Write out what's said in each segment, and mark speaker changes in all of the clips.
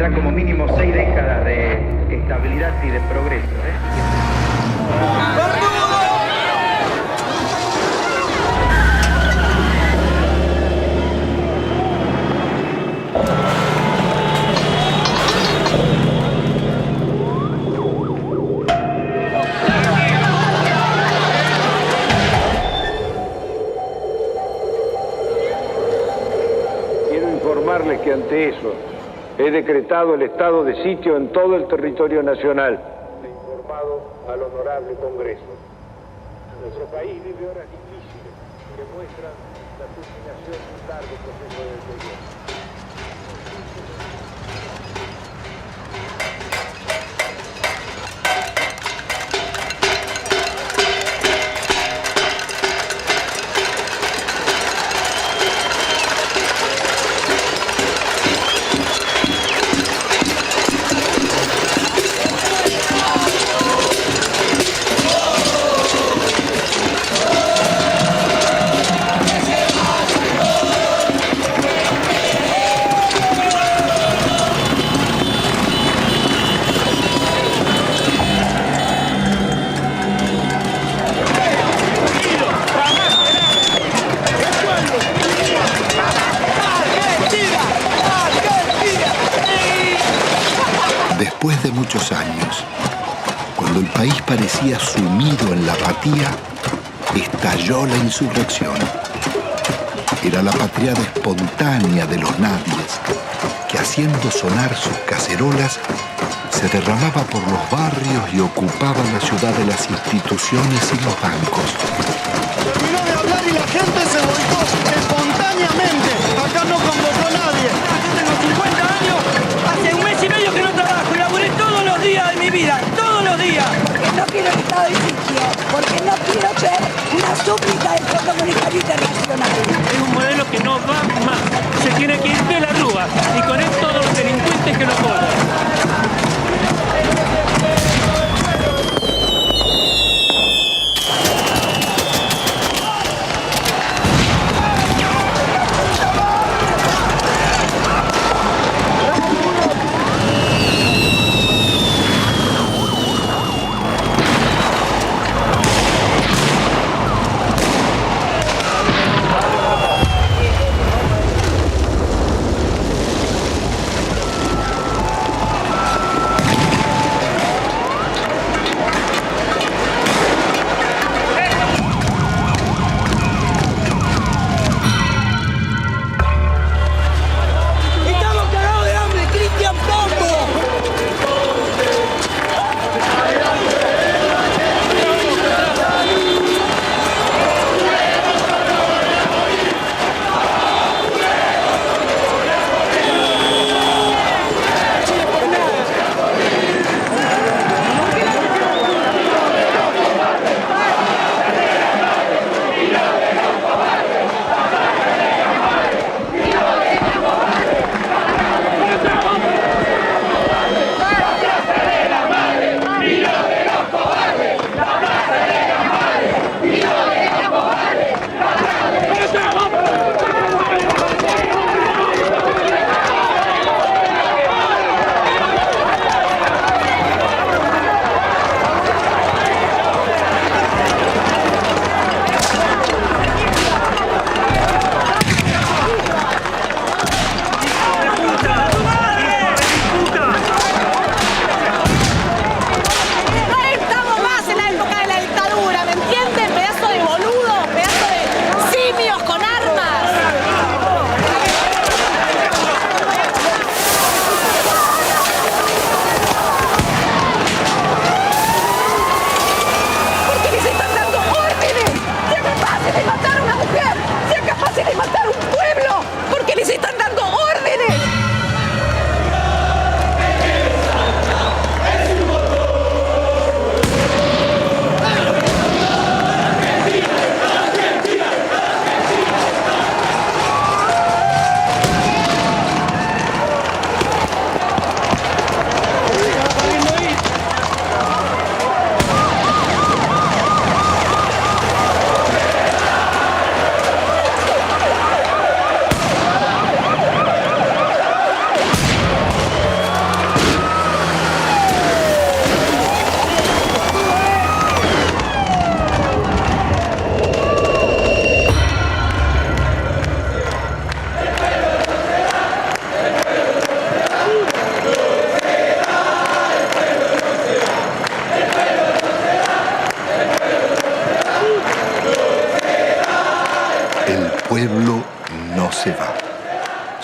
Speaker 1: ya como mínimo 6 décadas de estabilidad y de progreso.
Speaker 2: Que ante eso he decretado el estado de sitio en todo el territorio nacional. He informado al honorable Congreso. Nuestro país vive horas difíciles que muestran la culminación de un largo proceso de deterioro.
Speaker 3: Después de muchos años, cuando el país parecía sumido en la apatía, estalló la insurrección. Era la patriada espontánea de los nadies, que haciendo sonar sus cacerolas, se derramaba por los barrios y ocupaba la ciudad de las instituciones y los bancos.
Speaker 4: Terminó de hablar y la gente se volcó espontáneamente. Acá no convocó a nadie.
Speaker 5: Yo tengo 50 años, hace un mes y medio que no trabajo y laburé todos los días de mi vida, todos los días.
Speaker 6: Porque no quiero el estado de sitio, porque no quiero ser una súplica del Fondo Monetario Internacional.
Speaker 5: Es un modelo que no va más, se tiene que ir de la rúa y con él todos los delincuentes que lo cobran.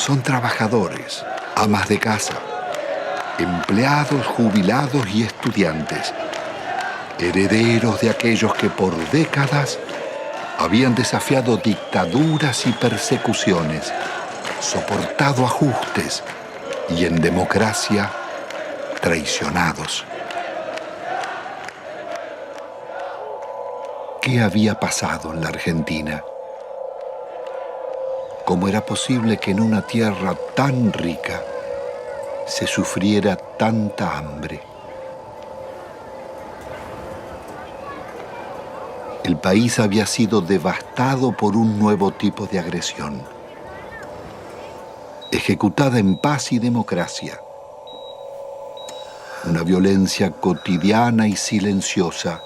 Speaker 3: Son trabajadores, amas de casa, empleados, jubilados y estudiantes, herederos de aquellos que por décadas habían desafiado dictaduras y persecuciones, soportado ajustes y en democracia traicionados. ¿Qué había pasado en la Argentina? ¿Cómo era posible que en una tierra tan rica se sufriera tanta hambre? El país había sido devastado por un nuevo tipo de agresión, ejecutada en paz y democracia. Una violencia cotidiana y silenciosa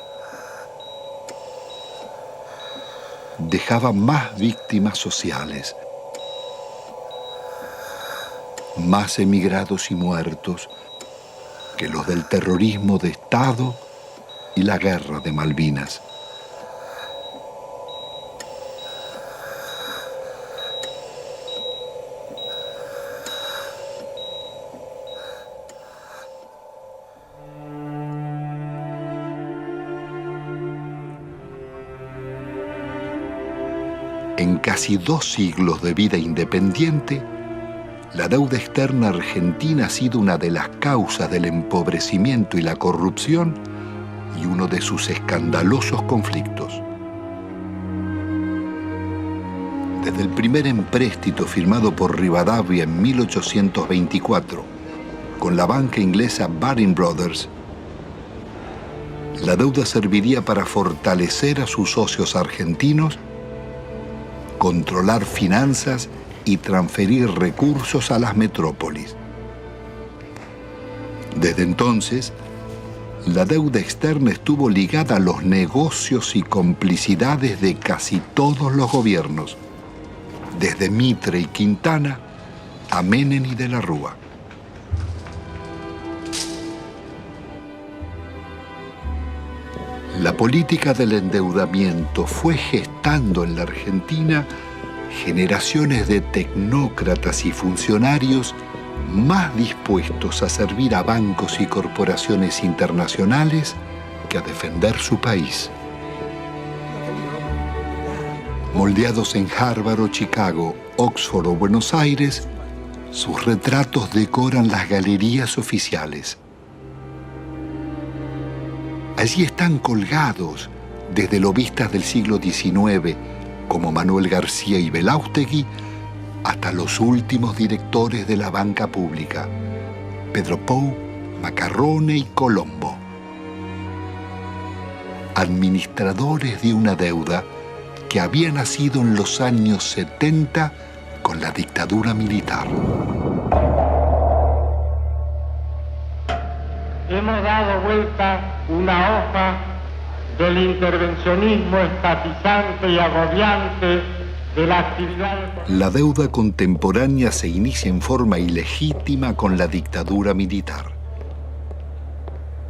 Speaker 3: dejaba más víctimas sociales, más emigrados y muertos que los del terrorismo de Estado y la guerra de Malvinas. En casi 2 siglos de vida independiente, la deuda externa argentina ha sido una de las causas del empobrecimiento y la corrupción y uno de sus escandalosos conflictos. Desde el primer empréstito firmado por Rivadavia en 1824 con la banca inglesa Baring Brothers, la deuda serviría para fortalecer a sus socios argentinos, controlar finanzas y transferir recursos a las metrópolis. Desde entonces, la deuda externa estuvo ligada a los negocios y complicidades de casi todos los gobiernos, desde Mitre y Quintana a Menem y de la Rúa. La política del endeudamiento fue gestando en la Argentina generaciones de tecnócratas y funcionarios más dispuestos a servir a bancos y corporaciones internacionales que a defender su país. Moldeados en Harvard o Chicago, Oxford o Buenos Aires, sus retratos decoran las galerías oficiales. Allí están colgados desde lobistas del siglo XIX, como Manuel García y Belaustegui, hasta los últimos directores de la banca pública, Pedro Pou, Macarrone y Colombo. Administradores de una deuda que había nacido en los años 70 con la dictadura militar.
Speaker 7: Hemos dado vuelta una hoja del intervencionismo estatizante y agobiante de la actividad.
Speaker 3: La deuda contemporánea se inicia en forma ilegítima con la dictadura militar.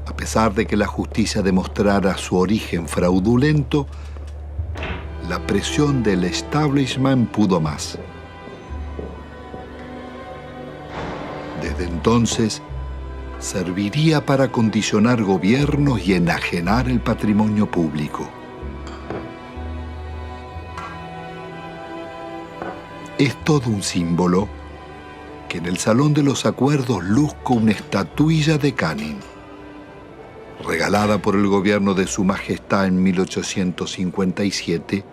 Speaker 3: A pesar de que la justicia demostrara su origen fraudulento, la presión del establishment pudo más. Desde entonces, serviría para condicionar gobiernos y enajenar el patrimonio público. Es todo un símbolo que en el Salón de los Acuerdos luzca una estatuilla de Canning, regalada por el gobierno de Su Majestad en 1857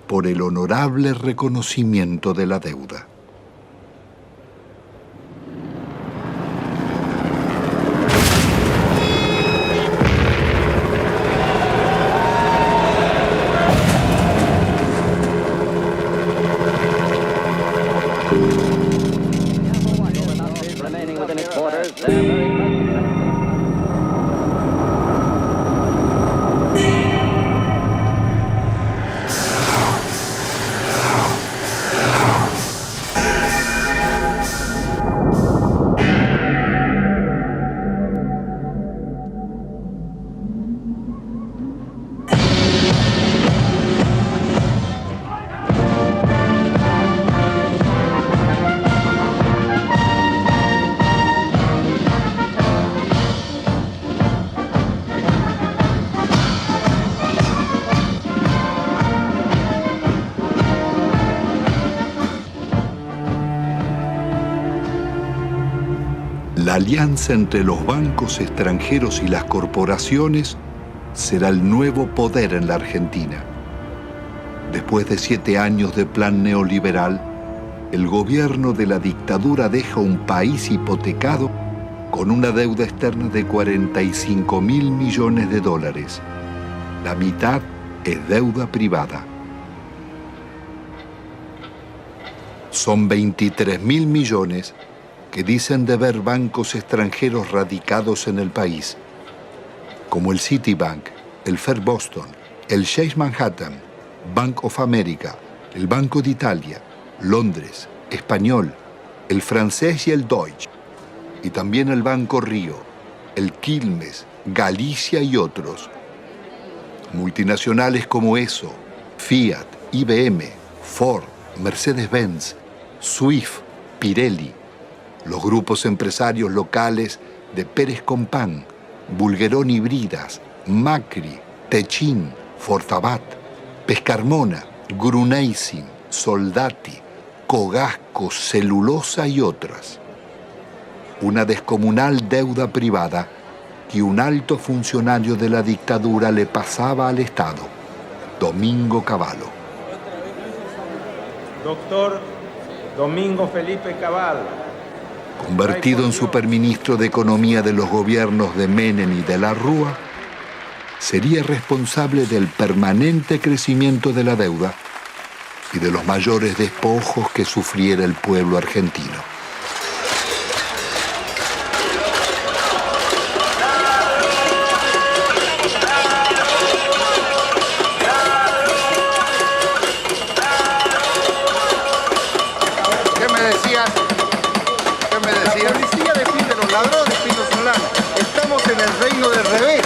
Speaker 3: por el honorable reconocimiento de la deuda. La alianza entre los bancos extranjeros y las corporaciones será el nuevo poder en la Argentina. Después de 7 años de plan neoliberal, el gobierno de la dictadura deja un país hipotecado con una deuda externa de 45.000 millones de dólares. La mitad es deuda privada. Son 23.000 millones que dicen deber bancos extranjeros radicados en el país, como el Citibank, el Fair Boston, el Chase Manhattan, Bank of America, el Banco de Italia, Londres, Español, el francés y el Deutsche, y también el Banco Río, el Quilmes, Galicia y otros. Multinacionales como ESO, Fiat, IBM, Ford, Mercedes-Benz, Swift, Pirelli, los grupos empresarios locales de Pérez Compán, Bulguerón y Bridas, Macri, Techin, Fortabat, Pescarmona, Gruneisin, Soldati, Cogasco, Celulosa y otras. Una descomunal deuda privada que un alto funcionario de la dictadura le pasaba al Estado, Domingo Cavallo.
Speaker 2: Doctor Domingo Felipe Cavallo.
Speaker 3: Convertido en superministro de Economía de los gobiernos de Menem y de la Rúa, sería responsable del permanente crecimiento de la deuda y de los mayores despojos que sufriera el pueblo argentino.
Speaker 4: ¿Qué me decían? La policía defiende a los ladrones, Pino Solano. Estamos en el reino del revés.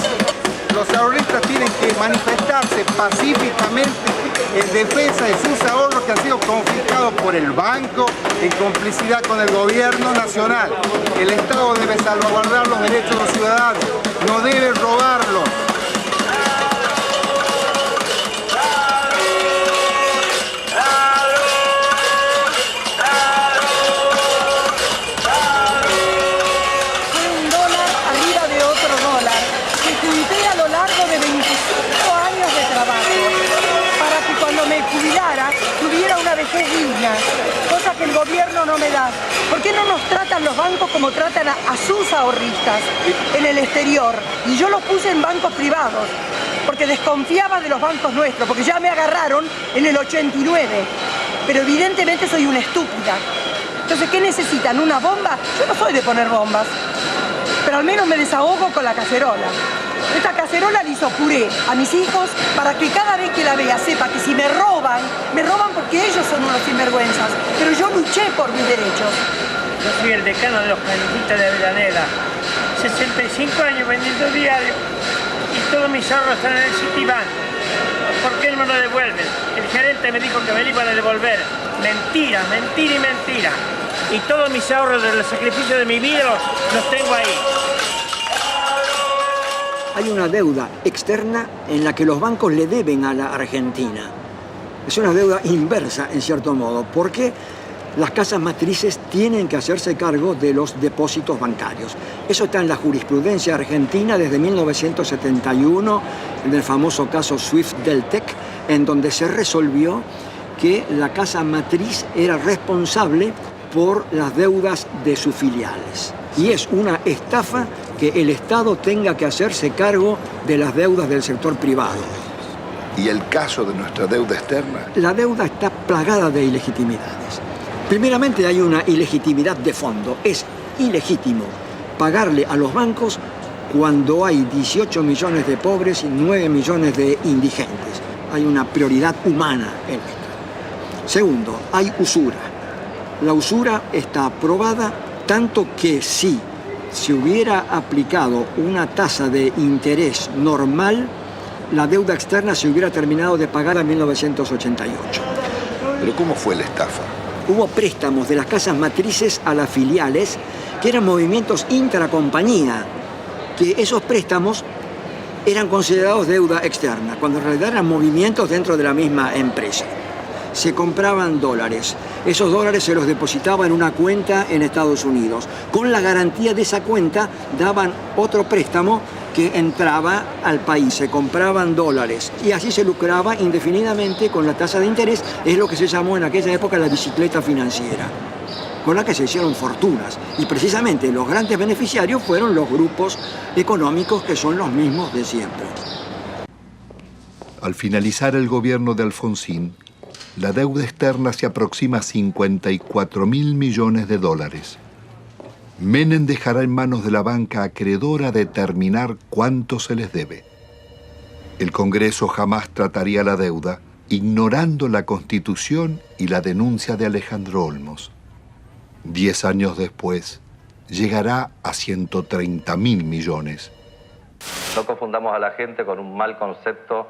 Speaker 4: Los ahorristas tienen que manifestarse pacíficamente en defensa de sus ahorros que han sido confiscados por el banco en complicidad con el gobierno nacional. El Estado debe salvaguardar los derechos de los ciudadanos, no debe robarlos.
Speaker 6: Cosa que el gobierno no me da. ¿Por qué no nos tratan los bancos como tratan a sus ahorristas en el exterior? Y yo los puse en bancos privados, porque desconfiaba de los bancos nuestros, porque ya me agarraron en el 89. Pero evidentemente soy una estúpida. Entonces, ¿qué necesitan? ¿Una bomba? Yo no soy de poner bombas, pero al menos me desahogo con la cacerola. Esta cacerola le hizo puré a mis hijos para que cada vez que la vea sepa que si me roban porque ellos son unos sinvergüenzas. Pero yo luché por mis derechos.
Speaker 5: Yo soy el decano de los canijitas de Avellaneda. 65 años vendiendo diario y todos mis ahorros están en el Citibank. ¿Por qué no me lo devuelven? El gerente me dijo que me lo iban a devolver. Mentira, mentira y mentira. Y todos mis ahorros del sacrificio de mi vida los tengo ahí.
Speaker 8: Hay una deuda externa en la que los bancos le deben a la Argentina. Es una deuda inversa, en cierto modo, porque las casas matrices tienen que hacerse cargo de los depósitos bancarios. Eso está en la jurisprudencia argentina desde 1971, en el famoso caso Swift-Deltec, en donde se resolvió que la casa matriz era responsable por las deudas de sus filiales. Y es una estafa que el Estado tenga que hacerse cargo de las deudas del sector privado.
Speaker 3: ¿Y el caso de nuestra deuda externa?
Speaker 8: La deuda está plagada de ilegitimidades. Primeramente hay una ilegitimidad de fondo. Es ilegítimo pagarle a los bancos cuando hay 18 millones de pobres y 9 millones de indigentes. Hay una prioridad humana en esto. Segundo, hay usura. La usura está aprobada tanto que si se hubiera aplicado una tasa de interés normal, la deuda externa se hubiera terminado de pagar en 1988.
Speaker 3: ¿Pero cómo fue la estafa?
Speaker 8: Hubo préstamos de las casas matrices a las filiales, que eran movimientos intracompañía, que esos préstamos eran considerados deuda externa, cuando en realidad eran movimientos dentro de la misma empresa. se compraban dólares. Esos dólares se los depositaba en una cuenta en Estados Unidos. Con la garantía de esa cuenta daban otro préstamo que entraba al país, se compraban dólares y así se lucraba indefinidamente con la tasa de interés. Es lo que se llamó en aquella época la bicicleta financiera, con la que se hicieron fortunas. Y precisamente los grandes beneficiarios fueron los grupos económicos que son los mismos de siempre.
Speaker 3: Al finalizar el gobierno de Alfonsín, la deuda externa se aproxima a 54.000 millones de dólares. Menem dejará en manos de la banca acreedora determinar cuánto se les debe. El Congreso jamás trataría la deuda, ignorando la Constitución y la denuncia de Alejandro Olmos. 10 años después, llegará a 130.000 millones.
Speaker 9: No confundamos a la gente con un mal concepto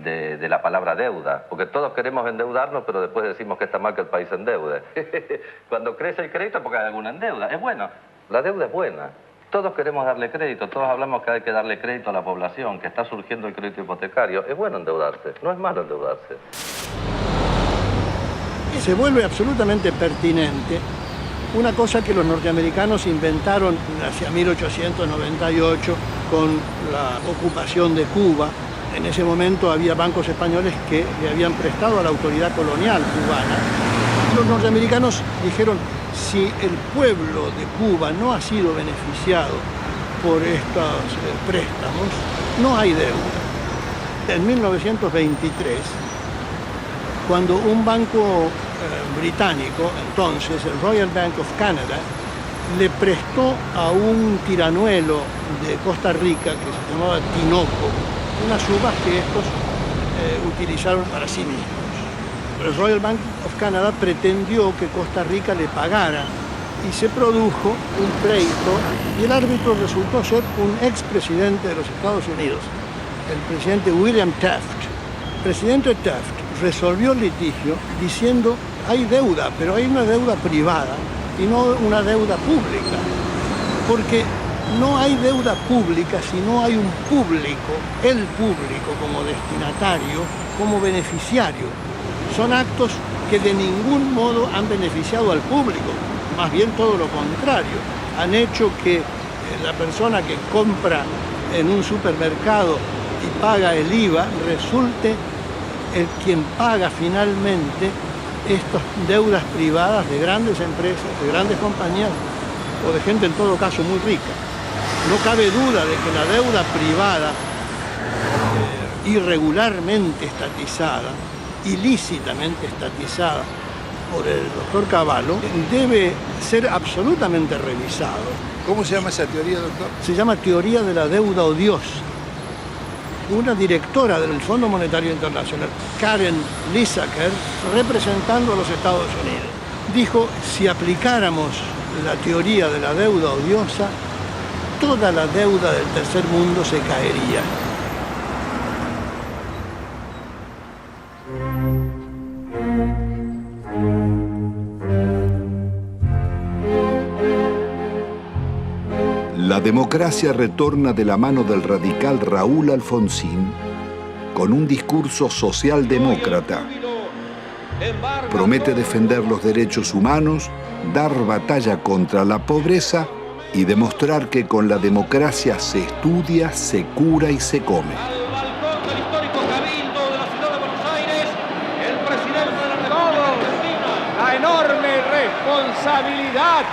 Speaker 9: de la palabra deuda, porque todos queremos endeudarnos, pero después decimos que está mal que el país se endeude. Cuando crece el crédito porque hay alguna deuda, es bueno, la deuda es buena. Todos queremos darle crédito, todos hablamos que hay que darle crédito a la población, que está surgiendo el crédito hipotecario. Es bueno endeudarse, no es malo endeudarse.
Speaker 10: Se vuelve absolutamente pertinente una cosa que los norteamericanos inventaron hacia 1898 con la ocupación de Cuba. En ese momento había bancos españoles que le habían prestado a la autoridad colonial cubana. Los norteamericanos dijeron, si el pueblo de Cuba no ha sido beneficiado por estos préstamos, no hay deuda. En 1923, cuando un banco británico, entonces el Royal Bank of Canada, le prestó a un tiranuelo de Costa Rica que se llamaba Tinoco, unas uvas que estos utilizaron para sí mismos. El Royal Bank of Canada pretendió que Costa Rica le pagara y se produjo un pleito y el árbitro resultó ser un expresidente de los Estados Unidos, el presidente William Taft. El presidente Taft resolvió el litigio diciendo hay deuda, pero hay una deuda privada y no una deuda pública, porque no hay deuda pública si no hay un público, el público como destinatario, como beneficiario. Son actos que de ningún modo han beneficiado al público, más bien todo lo contrario. Han hecho que la persona que compra en un supermercado y paga el IVA resulte el quien paga finalmente estas deudas privadas de grandes empresas, de grandes compañías o de gente en todo caso muy rica. No cabe duda de que la deuda privada irregularmente estatizada, ilícitamente estatizada por el doctor Cavallo, debe ser absolutamente revisado.
Speaker 4: ¿Cómo se llama esa teoría, doctor?
Speaker 10: Se llama teoría de la deuda odiosa. Una directora del Fondo Monetario Internacional, Karen Lissaker, representando a los Estados Unidos, dijo, si aplicáramos la teoría de la deuda odiosa, toda la deuda del tercer mundo se caería.
Speaker 3: La democracia retorna de la mano del radical Raúl Alfonsín con un discurso socialdemócrata. Promete defender los derechos humanos, dar batalla contra la pobreza y demostrar que con la democracia se estudia, se cura y se come.
Speaker 11: Al balcón del histórico Cabildo de la ciudad de Buenos Aires, el presidente de la República. La enorme responsabilidad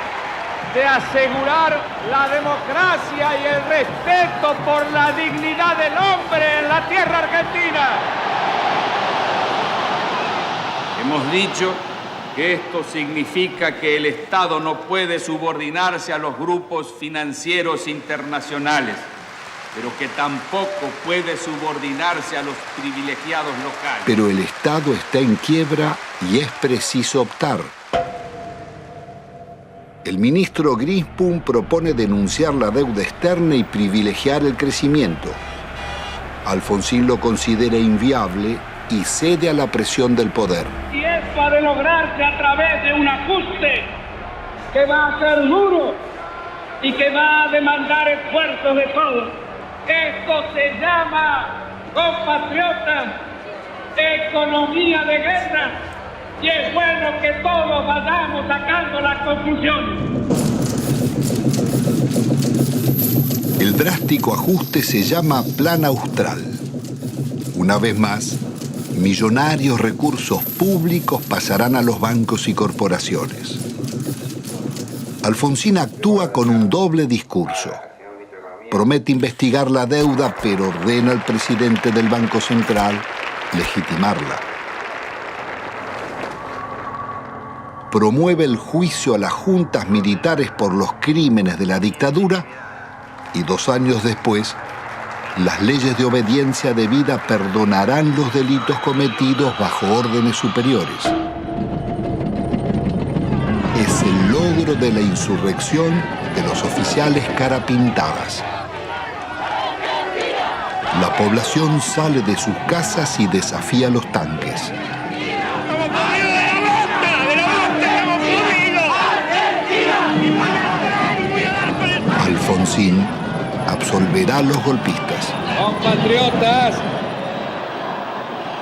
Speaker 11: de asegurar la democracia y el respeto por la dignidad del hombre en la tierra argentina.
Speaker 12: Hemos dicho que esto significa que el Estado no puede subordinarse a los grupos financieros internacionales, pero que tampoco puede subordinarse a los privilegiados locales.
Speaker 3: Pero el Estado está en quiebra y es preciso optar. El ministro Grispum propone denunciar la deuda externa y privilegiar el crecimiento. Alfonsín lo considera inviable y cede a la presión del poder.
Speaker 11: Y esto ha de lograrse a través de un ajuste que va a ser duro y que va a demandar esfuerzos de todos. Esto se llama, compatriotas, economía de guerra. Y es bueno que todos vayamos sacando las conclusiones.
Speaker 3: El drástico ajuste se llama Plan Austral. Una vez más, millonarios recursos públicos pasarán a los bancos y corporaciones. Alfonsín actúa con un doble discurso. Promete investigar la deuda, pero ordena al presidente del Banco Central legitimarla. Promueve el juicio a las juntas militares por los crímenes de la dictadura y 2 años después, las leyes de obediencia debida perdonarán los delitos cometidos bajo órdenes superiores. Es el logro de la insurrección de los oficiales carapintadas. La población sale de sus casas y desafía los tanques. Alfonsín absolverá a los golpistas.
Speaker 11: Compatriotas,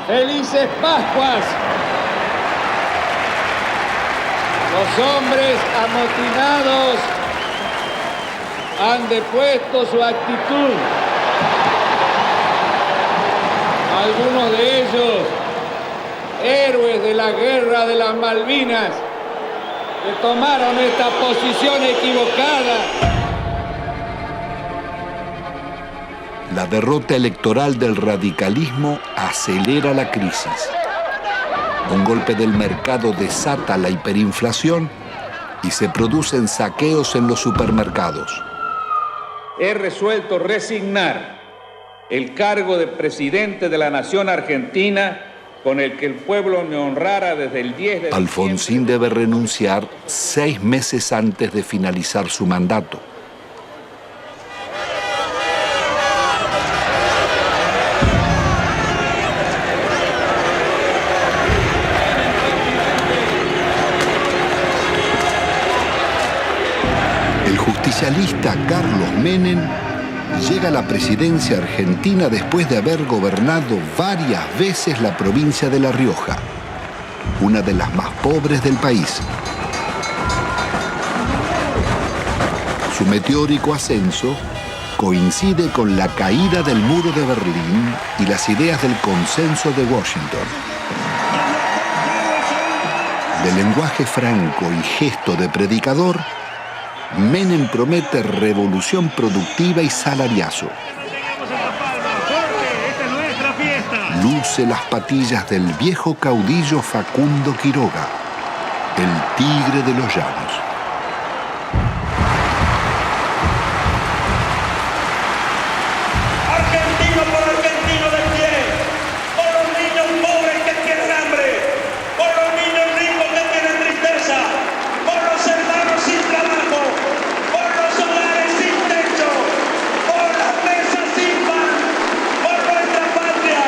Speaker 11: felices Pascuas. Los hombres amotinados han depuesto su actitud. Algunos de ellos, héroes de la guerra de las Malvinas, que tomaron esta posición equivocada.
Speaker 3: La derrota electoral del radicalismo acelera la crisis. Un golpe del mercado desata la hiperinflación y se producen saqueos en los supermercados.
Speaker 12: He resuelto resignar el cargo de presidente de la nación argentina con el que el pueblo me honrara desde el 10 de
Speaker 3: Alfonsín debe renunciar 6 meses antes de finalizar su mandato. El justicialista Carlos Menem llega a la presidencia argentina después de haber gobernado varias veces la provincia de La Rioja, una de las más pobres del país. Su meteórico ascenso coincide con la caída del muro de Berlín y las ideas del consenso de Washington. De lenguaje franco y gesto de predicador, Menem promete revolución productiva y salariazo. Luce las patillas del viejo caudillo Facundo Quiroga, el tigre de los llanos.
Speaker 13: Argentino por argentino de pie, por los niños pobres que tienen hambre, por los niños ricos que tienen tristeza, por los hermanos sin trabajo, por los hogares sin techo, por las mesas sin pan, por nuestra patria.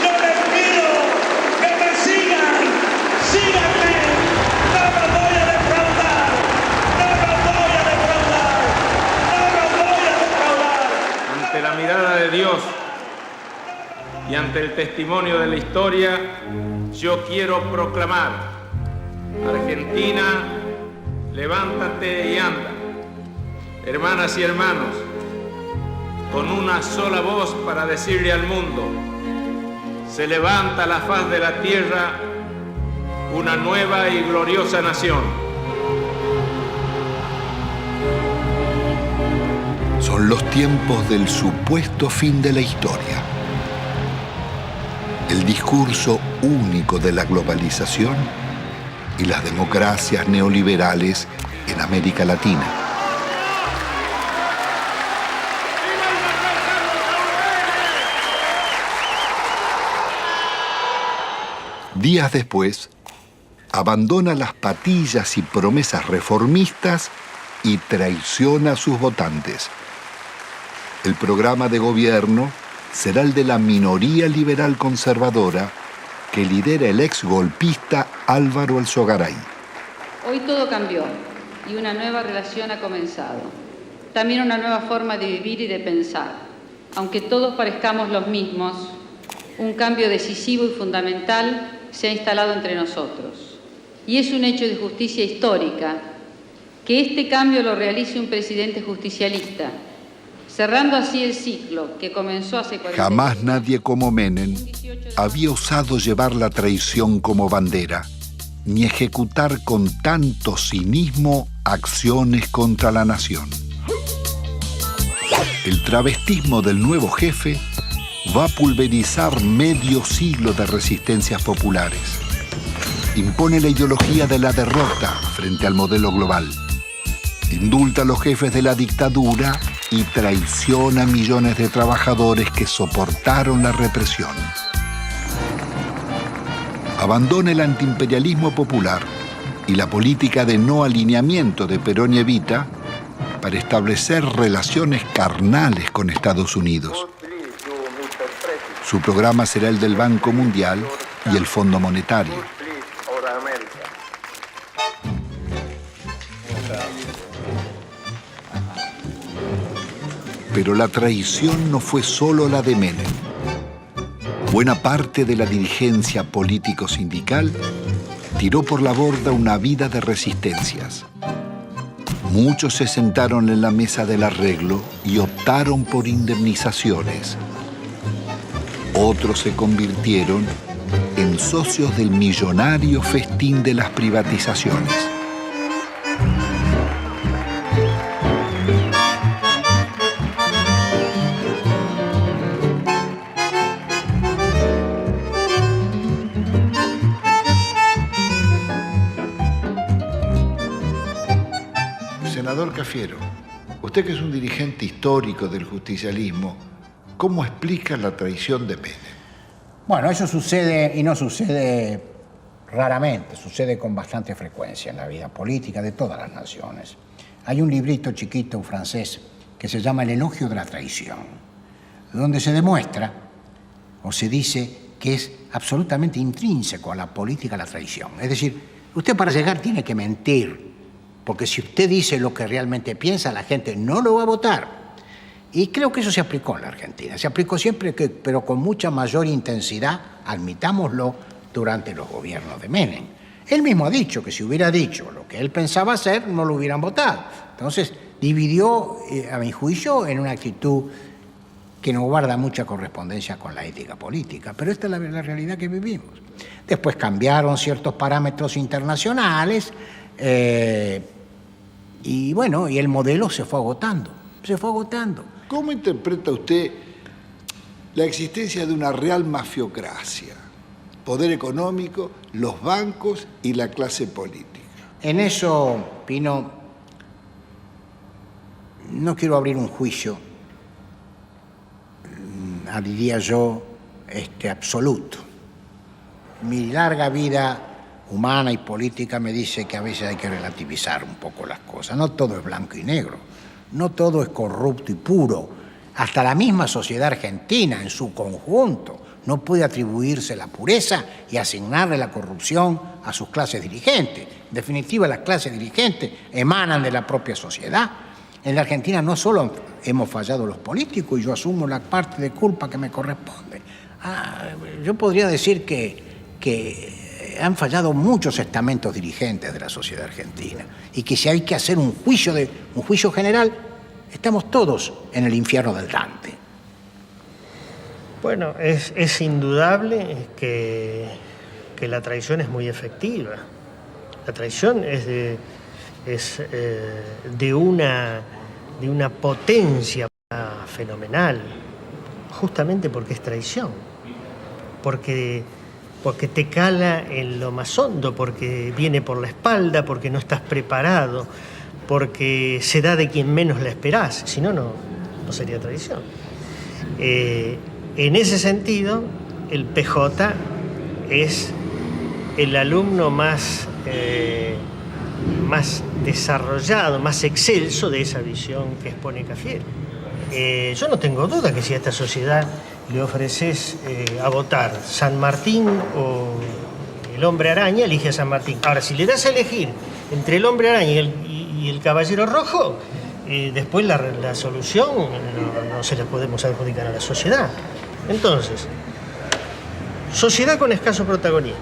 Speaker 13: Yo les pido que me sigan, síganme, no los voy a defraudar, no los voy a defraudar, no los voy a defraudar.
Speaker 12: Ante la mirada de Dios y ante el testimonio de la historia, yo quiero proclamar: Argentina, levántate y anda. Hermanas y hermanos, con una sola voz para decirle al mundo: se levanta a la faz de la tierra una nueva y gloriosa nación.
Speaker 3: Son los tiempos del supuesto fin de la historia. El discurso único de la globalización y las democracias neoliberales en América Latina. Días después, abandona las patillas y promesas reformistas y traiciona a sus votantes. El programa de gobierno será el de la minoría liberal conservadora que lidera el ex golpista Álvaro Alzogaray.
Speaker 14: Hoy todo cambió y una nueva relación ha comenzado. También una nueva forma de vivir y de pensar. Aunque todos parezcamos los mismos, un cambio decisivo y fundamental se ha instalado entre nosotros. Y es un hecho de justicia histórica que este cambio lo realice un presidente justicialista, cerrando así el ciclo que comenzó hace 40 años.
Speaker 3: Jamás nadie como Menem había osado llevar la traición como bandera, ni ejecutar con tanto cinismo acciones contra la nación. El travestismo del nuevo jefe va a pulverizar medio siglo de resistencias populares. Impone la ideología de la derrota frente al modelo global. Indulta a los jefes de la dictadura y traiciona a millones de trabajadores que soportaron la represión. Abandona el antiimperialismo popular y la política de no alineamiento de Perón y Evita para establecer relaciones carnales con Estados Unidos. Su programa será el del Banco Mundial y el Fondo Monetario. Pero la traición no fue solo la de Menem. Buena parte de la dirigencia político-sindical tiró por la borda una vida de resistencias. Muchos se sentaron en la mesa del arreglo y optaron por indemnizaciones. Otros se convirtieron en socios del millonario festín de las privatizaciones. Senador Cafiero, usted que es un dirigente histórico del justicialismo, ¿cómo explica la traición de Menem?
Speaker 15: Bueno, eso sucede y no sucede raramente, sucede con bastante frecuencia en la vida política de todas las naciones. Hay un librito chiquito francés que se llama El elogio de la traición, donde se demuestra o se dice que es absolutamente intrínseco a la política la traición. Es decir, usted para llegar tiene que mentir, porque si usted dice lo que realmente piensa, la gente no lo va a votar. Y creo que eso se aplicó en la Argentina. Se aplicó siempre, pero con mucha mayor intensidad, admitámoslo, durante los gobiernos de Menem. Él mismo ha dicho que si hubiera dicho lo que él pensaba hacer, no lo hubieran votado. Entonces, dividió, a mi juicio, en una actitud que no guarda mucha correspondencia con la ética política. Pero esta es la realidad que vivimos. Después cambiaron ciertos parámetros internacionales, y bueno, y el modelo se fue agotando.
Speaker 3: ¿Cómo interpreta usted la existencia de una real mafiocracia? Poder económico, los bancos y la clase política.
Speaker 15: En eso, Pino, no quiero abrir un juicio, diría yo, absoluto. Mi larga vida humana y política me dice que a veces hay que relativizar un poco las cosas. No todo es blanco y negro, no todo es corrupto y puro. Hasta la misma sociedad argentina en su conjunto no puede atribuirse la pureza y asignarle la corrupción a sus clases dirigentes. En definitiva, las clases dirigentes emanan de la propia sociedad. En la Argentina no solo hemos fallado los políticos, y yo asumo la parte de culpa que me corresponde. Yo podría decir que han fallado muchos estamentos dirigentes de la sociedad argentina y que si hay que hacer un juicio general, estamos todos en el infierno del Dante.
Speaker 5: Bueno, es indudable que la traición es muy efectiva. La traición es de una potencia fenomenal, justamente porque es traición, porque te cala en lo más hondo, porque viene por la espalda, porque no estás preparado, porque se da de quien menos la esperás, si no, no sería traición. En ese sentido, el PJ es el alumno más desarrollado, más excelso de esa visión que expone Cafiero. Yo no tengo duda que si a esta sociedad le ofreces a votar San Martín o el Hombre Araña, elige a San Martín. Ahora, si le das a elegir entre el Hombre Araña y el Caballero Rojo, después la solución no se la podemos adjudicar a la sociedad. Entonces, sociedad con escaso protagonismo,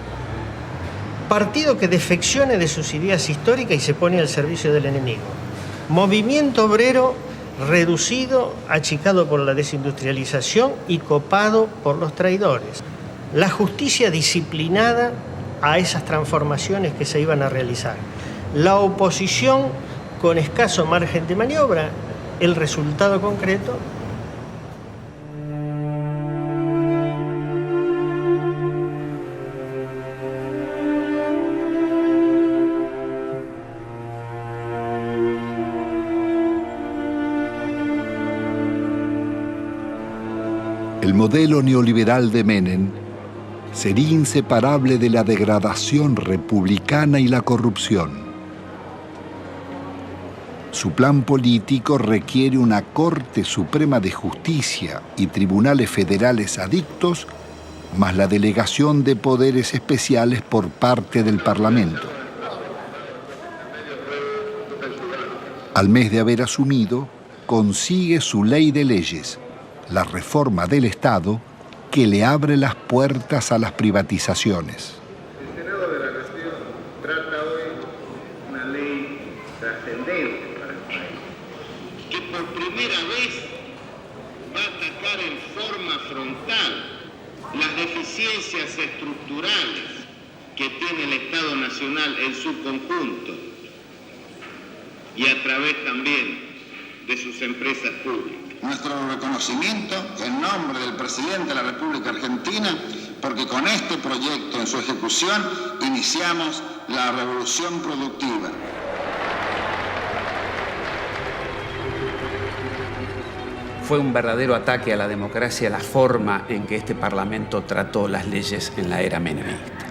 Speaker 16: Partido que defeccione de sus ideas históricas y se pone al servicio del enemigo. Movimiento obrero reducido, achicado por la desindustrialización y copado por los traidores. La justicia disciplinada a esas transformaciones que se iban a realizar. La oposición con escaso margen de maniobra. El resultado concreto.
Speaker 3: El modelo neoliberal de Menem sería inseparable de la degradación republicana y la corrupción. Su plan político requiere una Corte Suprema de Justicia y tribunales federales adictos, más la delegación de poderes especiales por parte del Parlamento. Al mes de haber asumido, consigue su ley de leyes, la reforma del Estado, que le abre las puertas a las privatizaciones.
Speaker 2: El Senado de la Nación trata hoy una ley trascendente para el país, que por primera vez va a atacar en forma frontal las deficiencias estructurales que tiene el Estado Nacional en su conjunto y a través también de sus empresas públicas.
Speaker 17: Nuestro reconocimiento en nombre del presidente de la República Argentina, porque con este proyecto en su ejecución iniciamos la revolución productiva.
Speaker 18: Fue un verdadero ataque a la democracia la forma en que este Parlamento trató las leyes en la era menemista.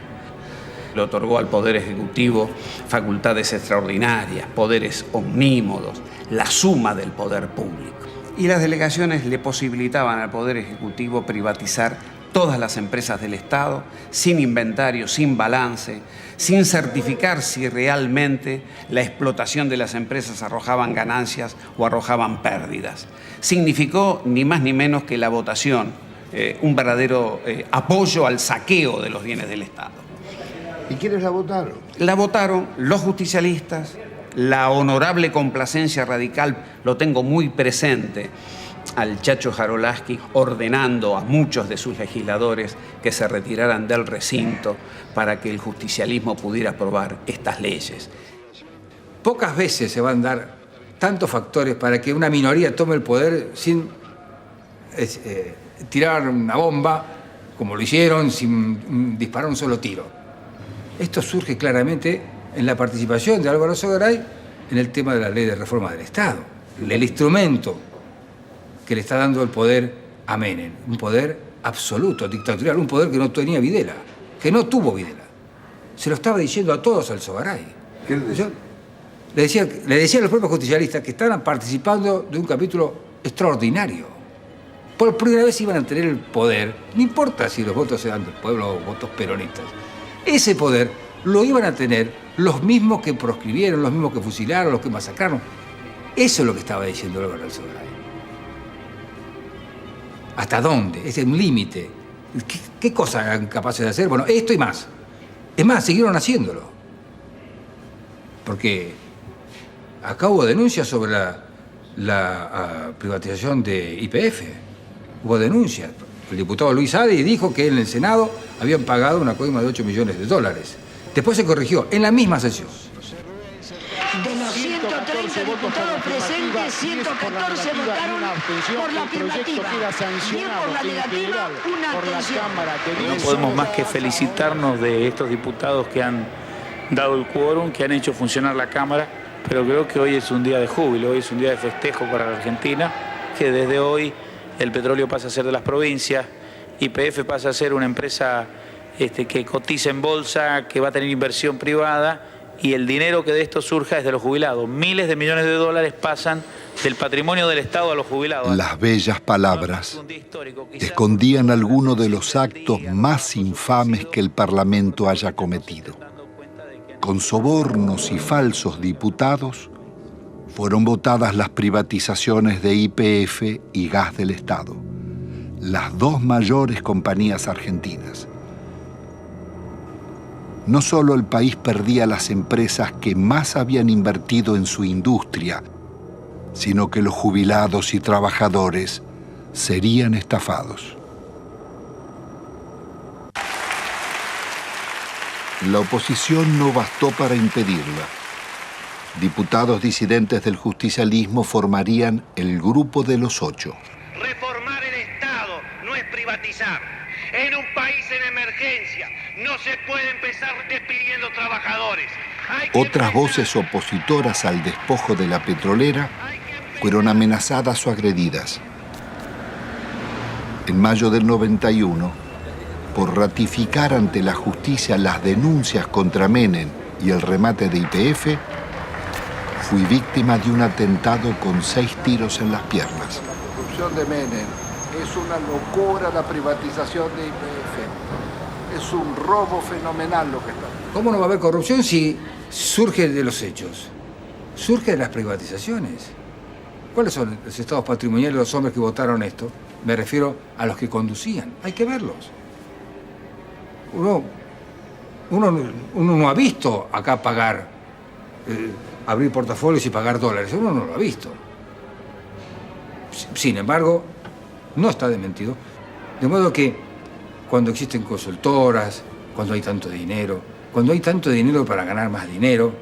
Speaker 18: Le otorgó al Poder Ejecutivo facultades extraordinarias, poderes omnímodos, la suma del poder público. Y las delegaciones le posibilitaban al Poder Ejecutivo privatizar todas las empresas del Estado, sin inventario, sin balance, sin certificar si realmente la explotación de las empresas arrojaban ganancias o arrojaban pérdidas. Significó ni más ni menos que la votación, un verdadero apoyo al saqueo de los bienes del Estado.
Speaker 3: ¿Y quiénes la votaron?
Speaker 18: La votaron los justicialistas, la honorable complacencia radical, lo tengo muy presente, al Chacho Jarolaski ordenando a muchos de sus legisladores que se retiraran del recinto para que el justicialismo pudiera aprobar estas leyes.
Speaker 19: Pocas veces se van a dar tantos factores para que una minoría tome el poder sin tirar una bomba, como lo hicieron, sin disparar un solo tiro. Esto surge claramente en la participación de Álvaro Sogaray en el tema de la ley de reforma del Estado. El instrumento que le está dando el poder a Menem, un poder absoluto, dictatorial, un poder que no tenía Videla, que no tuvo Videla. Se lo estaba diciendo a todos al Sogaray.
Speaker 3: ¿Qué le decía?
Speaker 19: Le decía a los propios justicialistas que estaban participando de un capítulo extraordinario. Por primera vez iban a tener el poder, no importa si los votos eran del pueblo o votos peronistas, ese poder lo iban a tener los mismos que proscribieron, los mismos que fusilaron, los que masacraron. Eso es lo que estaba diciendo Álvaro Sogaray. ¿Hasta dónde? Es un límite. ¿Qué cosas eran capaces de hacer? Bueno, esto y más. Es más, siguieron haciéndolo. Porque acá hubo denuncias sobre la privatización de YPF. Hubo denuncias. El diputado Luis Adi dijo que en el Senado habían pagado una coima de $8 millones. Después se corrigió, en la misma sesión.
Speaker 20: De los 130 diputados presentes, 114 votaron por la afirmativa. Bien por la negativa, una abstención.
Speaker 21: No podemos más que felicitarnos de estos diputados que han dado el quórum, que han hecho funcionar la Cámara, pero creo que hoy es un día de júbilo, hoy es un día de festejo para la Argentina, que desde hoy el petróleo pasa a ser de las provincias, YPF pasa a ser una empresa que cotiza en bolsa, que va a tener inversión privada, y el dinero que de esto surja es de los jubilados. Miles de millones de dólares pasan del patrimonio del Estado a los jubilados.
Speaker 3: Las bellas palabras escondían algunos de los actos más infames que el Parlamento haya cometido. Con sobornos y falsos diputados fueron votadas las privatizaciones de YPF y Gas del Estado, las dos mayores compañías argentinas. no solo el país perdía las empresas que más habían invertido en su industria, sino que los jubilados y trabajadores serían estafados. La oposición no bastó para impedirla. Diputados disidentes del justicialismo formarían el Grupo de los Ocho.
Speaker 1: Reformar el Estado no es privatizar. En un país en emergencia no se puede empezar despidiendo trabajadores.
Speaker 3: Otras voces opositoras al despojo de la petrolera fueron amenazadas o agredidas. En mayo del 91, por ratificar ante la justicia las denuncias contra Menem y el remate de YPF, fui víctima de un atentado con 6 tiros en las piernas.
Speaker 22: La corrupción de Menem es una locura, la privatización de YPF. Es un robo fenomenal lo que está.
Speaker 19: ¿Cómo no va a haber corrupción si surge de los hechos? Surge de las privatizaciones. ¿Cuáles son los estados patrimoniales de los hombres que votaron esto? Me refiero a los que conducían. Hay que verlos. Uno no ha visto acá pagar, abrir portafolios y pagar dólares. Uno no lo ha visto. Sin embargo, no está desmentido. De modo que cuando existen consultoras, cuando hay tanto dinero para ganar más dinero,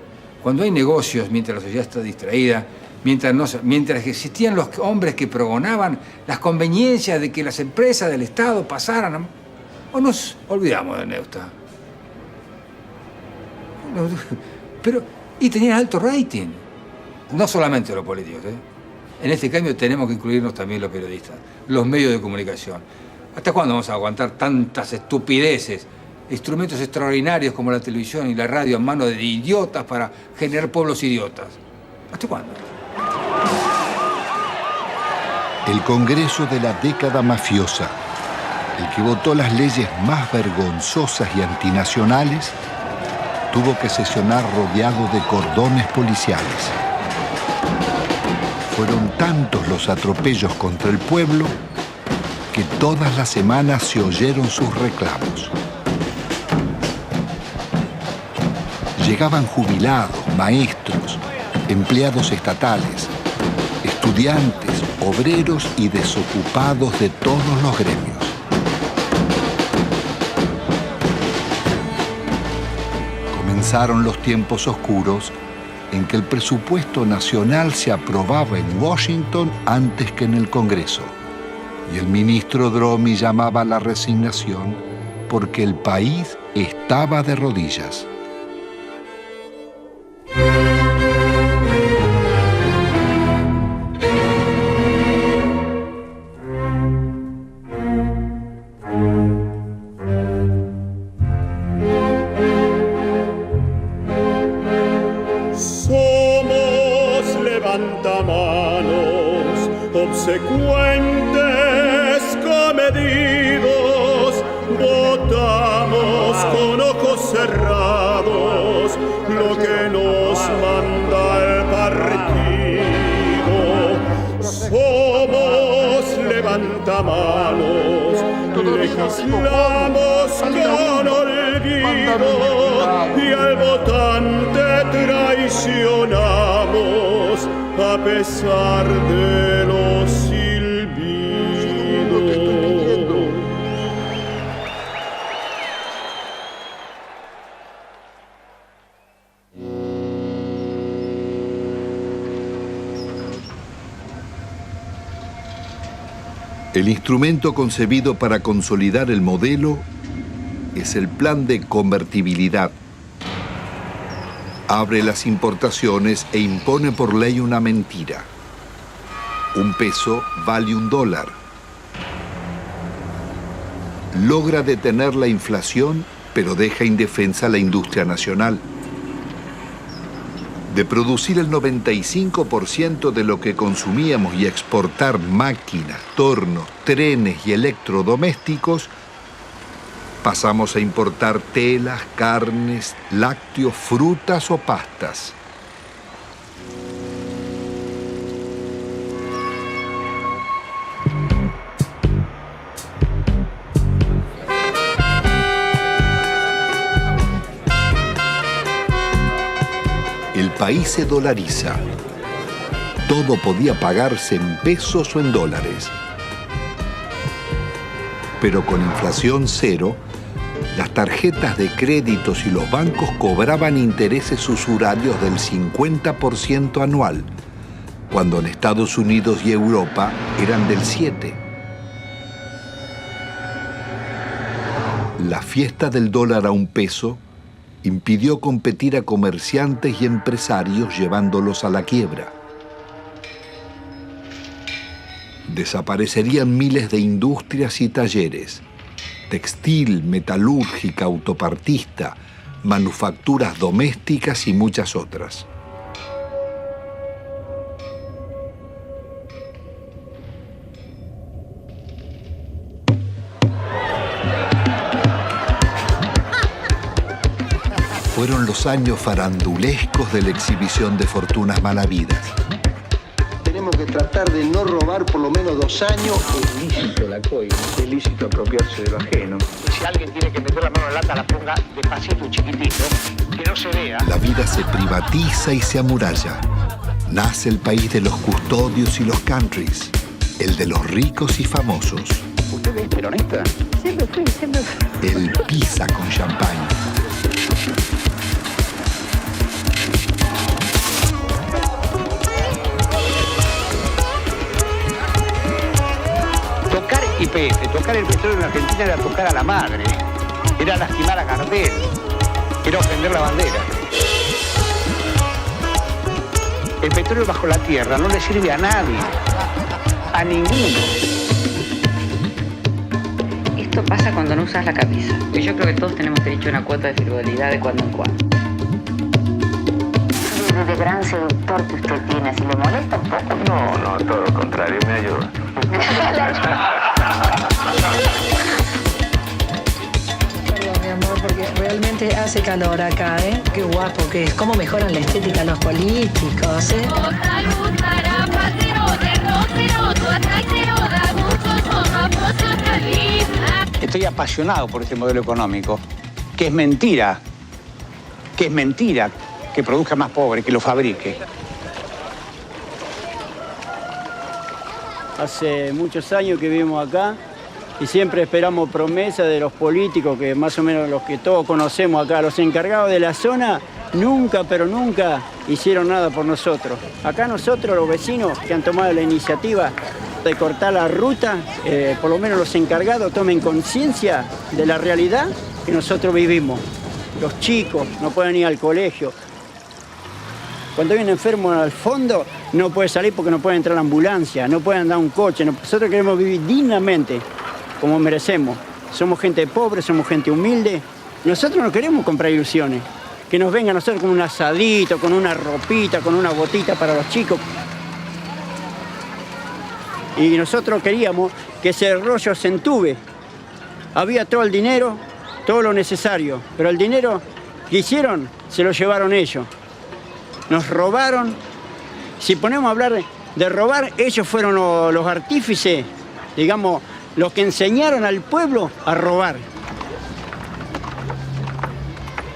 Speaker 19: cuando hay negocios mientras la sociedad está distraída, mientras existían los hombres que pregonaban las conveniencias de que las empresas del Estado pasaran, o nos olvidamos de Neusta. Y tenían alto rating. No solamente los políticos, ¿eh? En este cambio tenemos que incluirnos también los periodistas, los medios de comunicación. ¿Hasta cuándo vamos a aguantar tantas estupideces? Instrumentos extraordinarios como la televisión y la radio en manos de idiotas para generar pueblos idiotas. ¿Hasta cuándo?
Speaker 3: El Congreso de la década mafiosa, el que votó las leyes más vergonzosas y antinacionales, tuvo que sesionar rodeado de cordones policiales. Fueron tantos los atropellos contra el pueblo que todas las semanas se oyeron sus reclamos. Llegaban jubilados, maestros, empleados estatales, estudiantes, obreros y desocupados de todos los gremios. Comenzaron los tiempos oscuros en que el presupuesto nacional se aprobaba en Washington antes que en el Congreso, y el ministro Dromi llamaba a la resignación porque el país estaba de rodillas.
Speaker 23: Obsecuentes, comedidos, votamos con ojos cerrados lo que nos manda el partido. Somos levantamanos, legislamos con olvido y al votante traicionamos a pesar de los silbidos.
Speaker 3: El instrumento concebido para consolidar el modelo es el plan de convertibilidad. Abre las importaciones e impone por ley una mentira. Un peso vale $1. Logra detener la inflación, pero deja indefensa la industria nacional. De producir el 95% de lo que consumíamos y exportar máquinas, tornos, trenes y electrodomésticos, pasamos a importar telas, carnes, lácteos, frutas o pastas. país se dolariza. Todo podía pagarse en pesos o en dólares. Pero con inflación cero, las tarjetas de créditos y los bancos cobraban intereses usurarios del 50% anual, cuando en Estados Unidos y Europa eran del 7%. La fiesta del dólar a un peso impidió competir a comerciantes y empresarios llevándolos a la quiebra. Desaparecerían miles de industrias y talleres, textil, metalúrgica, autopartista, manufacturas domésticas y muchas otras. Fueron los años farandulescos de la exhibición de fortunas malavidas.
Speaker 4: Tenemos que tratar de no robar por lo menos 2 años.
Speaker 2: Es ilícito la coima, es ilícito apropiarse de lo ajeno.
Speaker 1: Si alguien tiene que meter la mano en la lata, la ponga despacito y chiquitito, que no se vea.
Speaker 3: La vida se privatiza y se amuralla. Nace el país de los custodios y los countries, el de los ricos y famosos.
Speaker 2: ¿Usted es peronista?
Speaker 20: Siempre fui.
Speaker 3: El pizza con champaña.
Speaker 1: Tocar YPF, tocar el petróleo en Argentina era tocar a la madre, era lastimar a Gardel, era ofender la bandera. El petróleo bajo la tierra no le sirve a nadie, a ninguno.
Speaker 14: Esto pasa cuando no usas la camisa. Y yo creo que todos tenemos derecho a una cuota de frivolidad de cuando en cuando.
Speaker 20: De gran seductor que usted tiene, ¿si le molesta un poco?
Speaker 2: No, todo lo contrario, me ayuda.
Speaker 6: Perdón, mi amor, porque realmente hace calor acá, ¿eh? Qué guapo que es. Cómo mejoran la estética los políticos, ¿eh?
Speaker 1: Estoy apasionado por este modelo económico, que es mentira que produzca más pobres, que lo fabrique.
Speaker 5: Hace muchos años que vivimos acá y siempre esperamos promesas de los políticos, que más o menos los que todos conocemos acá, los encargados de la zona, nunca, pero nunca hicieron nada por nosotros. Acá nosotros, los vecinos que han tomado la iniciativa de cortar la ruta, por lo menos los encargados tomen conciencia de la realidad que nosotros vivimos. Los chicos no pueden ir al colegio. Cuando hay un enfermo al fondo, no puede salir porque no puede entrar la ambulancia, no puede andar un coche. Nosotros queremos vivir dignamente, como merecemos. Somos gente pobre, somos gente humilde. Nosotros no queremos comprar ilusiones. Que nos vengan a nosotros con un asadito, con una ropita, con una botita para los chicos. Y nosotros queríamos que ese rollo se entube. Había todo el dinero, todo lo necesario, pero el dinero que hicieron se lo llevaron ellos. Nos robaron. Si ponemos a hablar de robar, ellos fueron los artífices, digamos, los que enseñaron al pueblo a robar.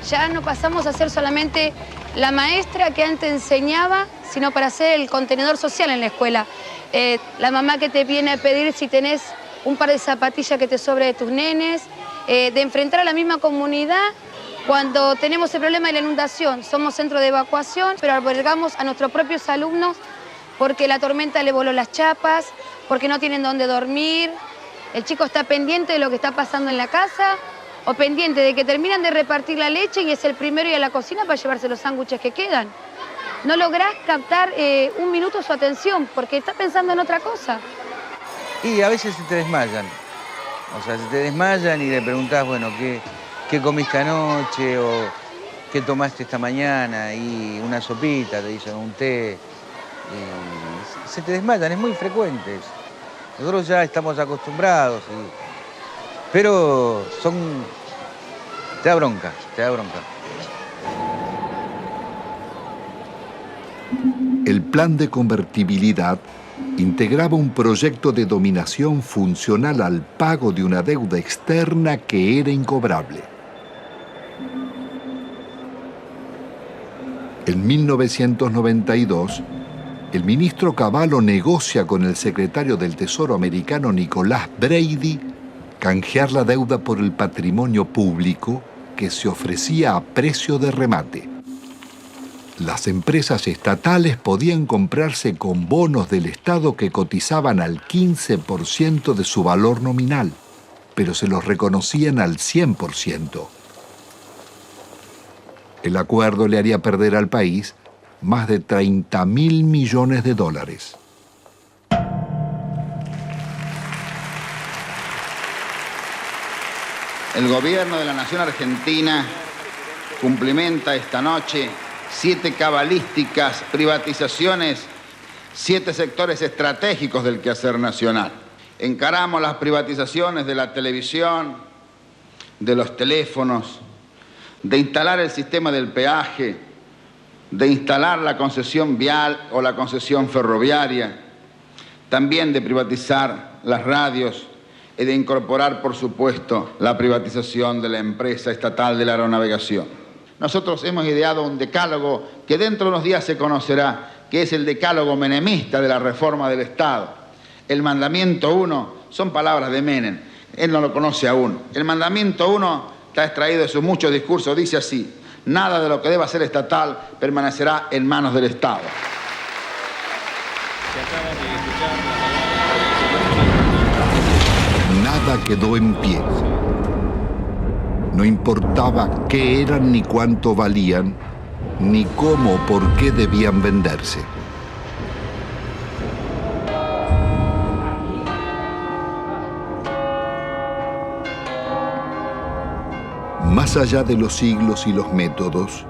Speaker 7: Ya no pasamos a ser solamente la maestra que antes enseñaba, sino para ser el contenedor social en la escuela. La mamá que te viene a pedir si tenés un par de zapatillas que te sobre de tus nenes, de enfrentar a la misma comunidad cuando tenemos el problema de la inundación. Somos centro de evacuación, pero albergamos a nuestros propios alumnos porque la tormenta le voló las chapas, porque no tienen dónde dormir. El chico está pendiente de lo que está pasando en la casa o pendiente de que terminan de repartir la leche y es el primero ir a la cocina para llevarse los sándwiches que quedan. No lográs captar un minuto su atención porque está pensando en otra cosa.
Speaker 8: Y a veces se te desmayan. O sea, se te desmayan y le preguntás, bueno, ¿qué comiste anoche? O ¿qué tomaste esta mañana? Y una sopita, te dicen un té. Y se te desmayan, es muy frecuente. Nosotros ya estamos acostumbrados. Pero te da bronca, te da bronca.
Speaker 3: El plan de convertibilidad integraba un proyecto de dominación funcional al pago de una deuda externa que era incobrable. En 1992, el ministro Cavallo negocia con el secretario del Tesoro americano Nicolás Brady canjear la deuda por el patrimonio público que se ofrecía a precio de remate. Las empresas estatales podían comprarse con bonos del Estado que cotizaban al 15% de su valor nominal, pero se los reconocían al 100%. El acuerdo le haría perder al país más de 30.000 millones de dólares.
Speaker 17: El gobierno de la Nación Argentina cumplimenta esta noche 7 cabalísticas privatizaciones, 7 sectores estratégicos del quehacer nacional. Encaramos las privatizaciones de la televisión, de los teléfonos, de instalar el sistema del peaje, de instalar la concesión vial o la concesión ferroviaria, también de privatizar las radios y de incorporar, por supuesto, la privatización de la empresa estatal de la aeronavegación. Nosotros hemos ideado un decálogo que dentro de unos días se conocerá, que es el decálogo menemista de la reforma del Estado. El mandamiento 1 son palabras de Menem, él no lo conoce aún. El mandamiento 1 está extraído de sus muchos discursos, dice así: nada de lo que deba ser estatal permanecerá en manos del Estado.
Speaker 3: Nada quedó en pie. No importaba qué eran ni cuánto valían, ni cómo o por qué debían venderse. Más allá de los siglos y los métodos,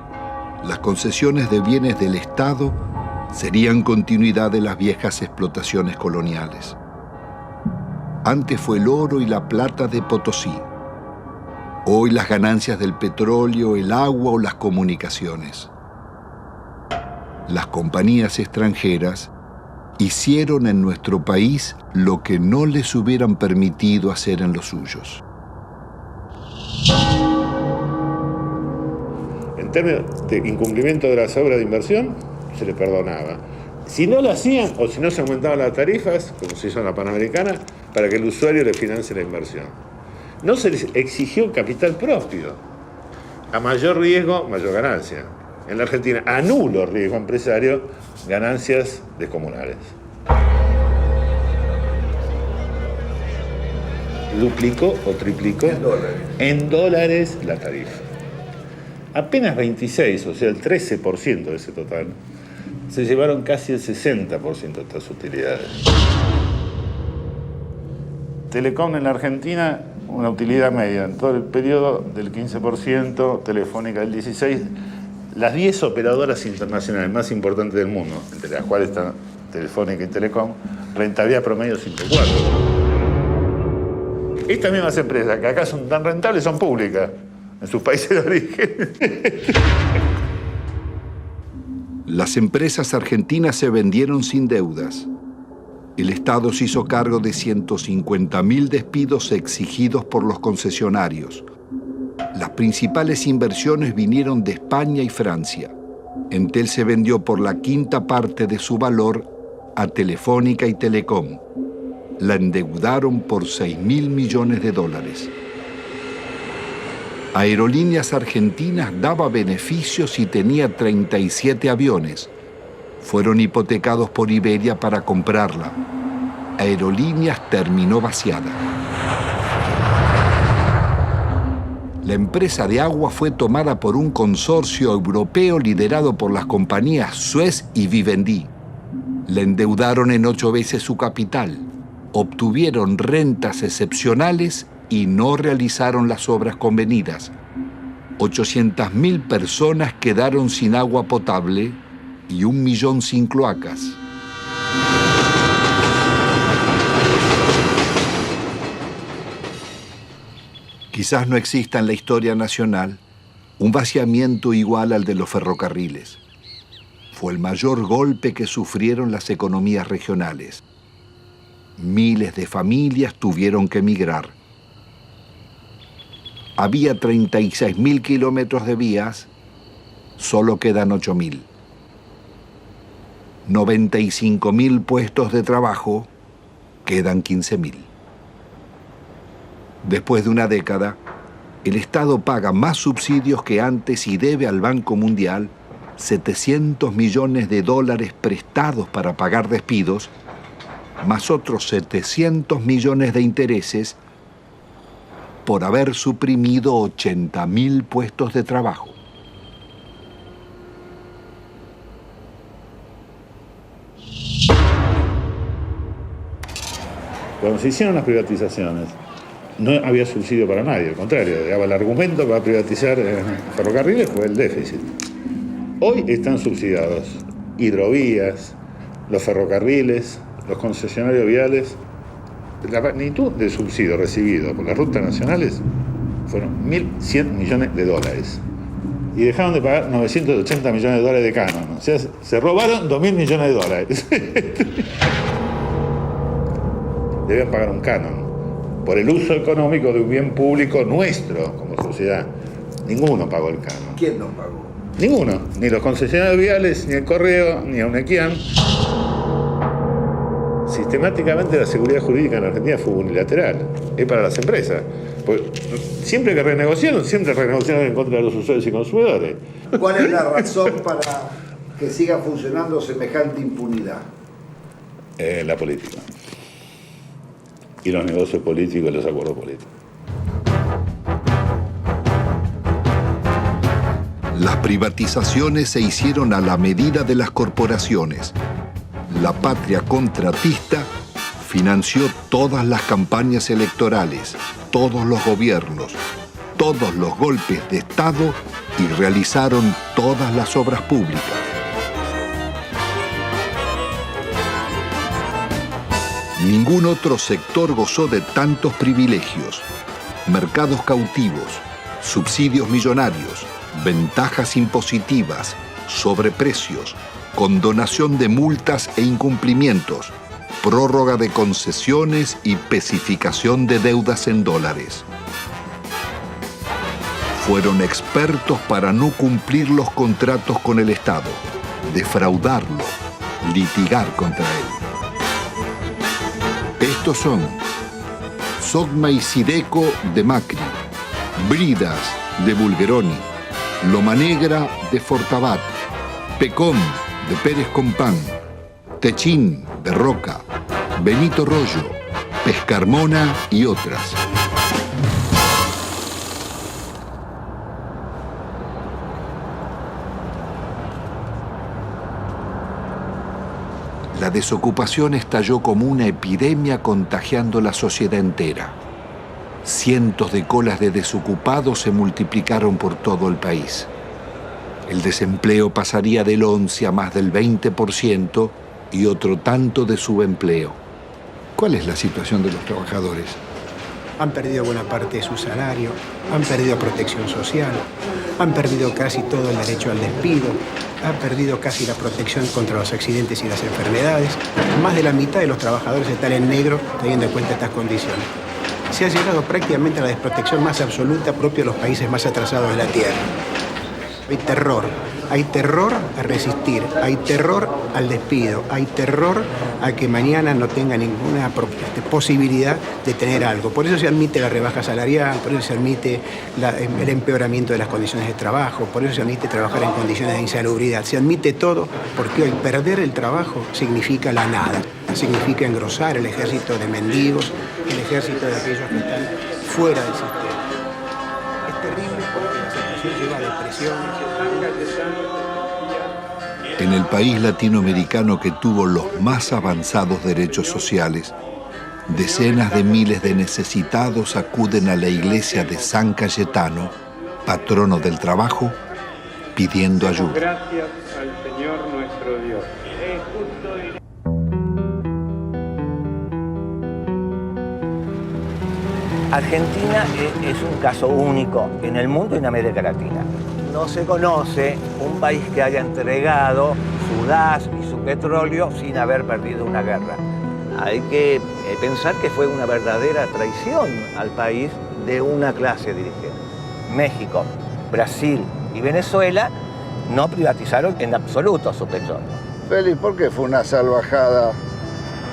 Speaker 3: las concesiones de bienes del Estado serían continuidad de las viejas explotaciones coloniales. Antes fue el oro y la plata de Potosí. Hoy las ganancias del petróleo, el agua o las comunicaciones. Las compañías extranjeras hicieron en nuestro país lo que no les hubieran permitido hacer en los suyos.
Speaker 9: En términos de incumplimiento de las obras de inversión, se les perdonaba. Si no lo hacían o si no se aumentaban las tarifas, como se hizo en la Panamericana, para que el usuario le financie la inversión. No se les exigió capital propio. A mayor riesgo, mayor ganancia. En la Argentina, a nulo riesgo empresario, ganancias descomunales. Duplicó o triplicó en dólares la tarifa. Apenas 26, o sea, el 13% de ese total, se llevaron casi el 60% de estas utilidades. Telecom en la Argentina, una utilidad media en todo el periodo del 15%, Telefónica del 16%, las 10 operadoras internacionales más importantes del mundo, entre las cuales están Telefónica y Telecom, rentabilidad promedio 5,4. Estas mismas empresas, que acá son tan rentables, son públicas en sus países de origen.
Speaker 3: Las empresas argentinas se vendieron sin deudas. El Estado se hizo cargo de 150.000 despidos exigidos por los concesionarios. Las principales inversiones vinieron de España y Francia. Entel se vendió por la quinta parte de su valor a Telefónica y Telecom. La endeudaron por 6.000 millones de dólares. Aerolíneas Argentinas daba beneficios y tenía 37 aviones. Fueron hipotecados por Iberia para comprarla. Aerolíneas terminó vaciada. La empresa de agua fue tomada por un consorcio europeo liderado por las compañías Suez y Vivendi. La endeudaron en 8 veces su capital. Obtuvieron rentas excepcionales y no realizaron las obras convenidas. 800.000 personas quedaron sin agua potable y 1 millón sin cloacas. Quizás no exista en la historia nacional un vaciamiento igual al de los ferrocarriles. Fue el mayor golpe que sufrieron las economías regionales. Miles de familias tuvieron que emigrar. Había 36.000 kilómetros de vías solo quedan 8.000. 95.000 puestos de trabajo, quedan 15.000. Después de una década, el Estado paga más subsidios que antes y debe al Banco Mundial $700 millones prestados para pagar despidos, más otros 700 millones de intereses por haber suprimido 80.000 puestos de trabajo.
Speaker 9: Cuando se hicieron las privatizaciones, no había subsidio para nadie, al contrario, el argumento para privatizar ferrocarriles fue el déficit. Hoy están subsidiados hidrovías, los ferrocarriles, los concesionarios viales. La magnitud del subsidio recibido por las rutas nacionales fueron 1.100 millones de dólares. Y dejaron de pagar 980 millones de dólares de canon. O sea, se robaron 2.000 millones de dólares. Deben pagar un canon por el uso económico de un bien público nuestro como sociedad. Ninguno pagó el canon.
Speaker 3: ¿Quién no pagó?
Speaker 9: Ninguno. Ni los concesionarios viales, ni el Correo, ni Unequian. Sistemáticamente la seguridad jurídica en la Argentina fue unilateral. Es para las empresas. Pues siempre que renegociaron en contra de los usuarios y consumidores.
Speaker 3: ¿Cuál es la razón para que siga funcionando semejante impunidad?
Speaker 9: La política. Y los negocios políticos y los acuerdos políticos.
Speaker 3: Las privatizaciones se hicieron a la medida de las corporaciones. La patria contratista financió todas las campañas electorales, todos los gobiernos, todos los golpes de Estado y realizaron todas las obras públicas. Ningún otro sector gozó de tantos privilegios, mercados cautivos, subsidios millonarios, ventajas impositivas, sobreprecios, condonación de multas e incumplimientos, prórroga de concesiones y especificación de deudas en dólares. Fueron expertos para no cumplir los contratos con el Estado, defraudarlo, litigar contra él. Estos son Sogma y Sideco de Macri, Bridas de Bulgeroni, Loma Negra de Fortabat, Pecom de Pérez Compán, Techín de Roca, Benito Rollo, Pescarmona y otras. La desocupación estalló como una epidemia contagiando la sociedad entera. Cientos de colas de desocupados se multiplicaron por todo el país. El desempleo pasaría del 11 a más del 20% y otro tanto de subempleo. ¿Cuál es la situación de los trabajadores?
Speaker 10: Han perdido buena parte de su salario, han perdido protección social, han perdido casi todo el derecho al despido, han perdido casi la protección contra los accidentes y las enfermedades. Más de la mitad de los trabajadores están en negro teniendo en cuenta estas condiciones. Se ha llegado prácticamente a la desprotección más absoluta propia de los países más atrasados de la Tierra. Hay terror a resistir, hay terror al despido, hay terror a que mañana no tenga ninguna posibilidad de tener algo. Por eso se admite la rebaja salarial, por eso se admite el empeoramiento de las condiciones de trabajo, por eso se admite trabajar en condiciones de insalubridad. Se admite todo porque hoy perder el trabajo significa la nada, significa engrosar el ejército de mendigos, el ejército de aquellos que están fuera del sistema. Es terrible porque la situación lleva a depresiones.
Speaker 3: En el país latinoamericano que tuvo los más avanzados derechos sociales, decenas de miles de necesitados acuden a la iglesia de San Cayetano, patrono del trabajo, pidiendo ayuda.
Speaker 2: Gracias al Señor nuestro Dios.
Speaker 11: Argentina es un caso único en el mundo y en América Latina. No se conoce un país que haya entregado su gas y su petróleo sin haber perdido una guerra. Hay que pensar que fue una verdadera traición al país de una clase dirigente. México, Brasil y Venezuela no privatizaron en absoluto su petróleo.
Speaker 22: Félix, ¿por qué fue una salvajada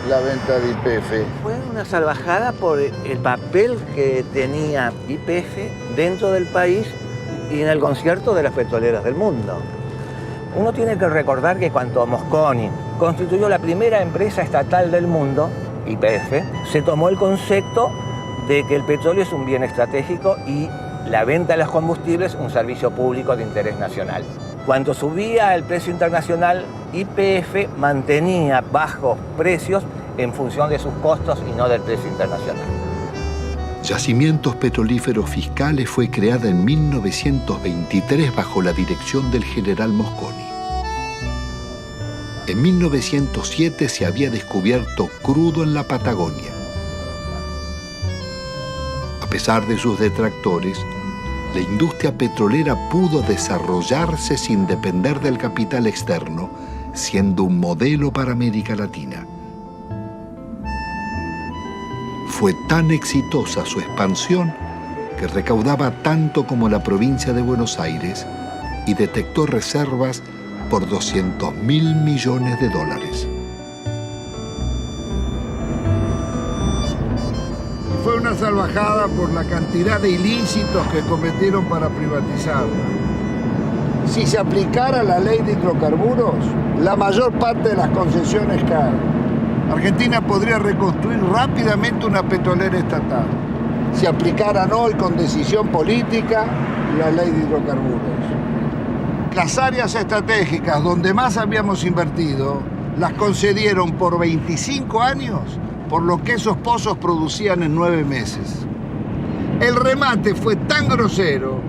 Speaker 22: la venta de YPF?
Speaker 11: Fue una salvajada por el papel que tenía YPF dentro del país y en el concierto de las petroleras del mundo. Uno tiene que recordar que cuando Mosconi constituyó la primera empresa estatal del mundo, YPF, se tomó el concepto de que el petróleo es un bien estratégico y la venta de los combustibles un servicio público de interés nacional. Cuando subía el precio internacional, YPF mantenía bajos precios en función de sus costos y no del precio internacional.
Speaker 3: Yacimientos Petrolíferos Fiscales fue creada en 1923 bajo la dirección del general Mosconi. En 1907 se había descubierto crudo en la Patagonia. A pesar de sus detractores, la industria petrolera pudo desarrollarse sin depender del capital externo, siendo un modelo para América Latina. Fue tan exitosa su expansión que recaudaba tanto como la provincia de Buenos Aires y detectó reservas por $200.000 millones.
Speaker 22: Fue una salvajada por la cantidad de ilícitos que cometieron para privatizarla. Si se aplicara la ley de hidrocarburos, la mayor parte de las concesiones caen. Argentina podría reconstruir rápidamente una petrolera estatal. Si aplicaran hoy con decisión política la ley de hidrocarburos. Las áreas estratégicas donde más habíamos invertido las concedieron por 25 años por lo que esos pozos producían en 9 meses. El remate fue tan grosero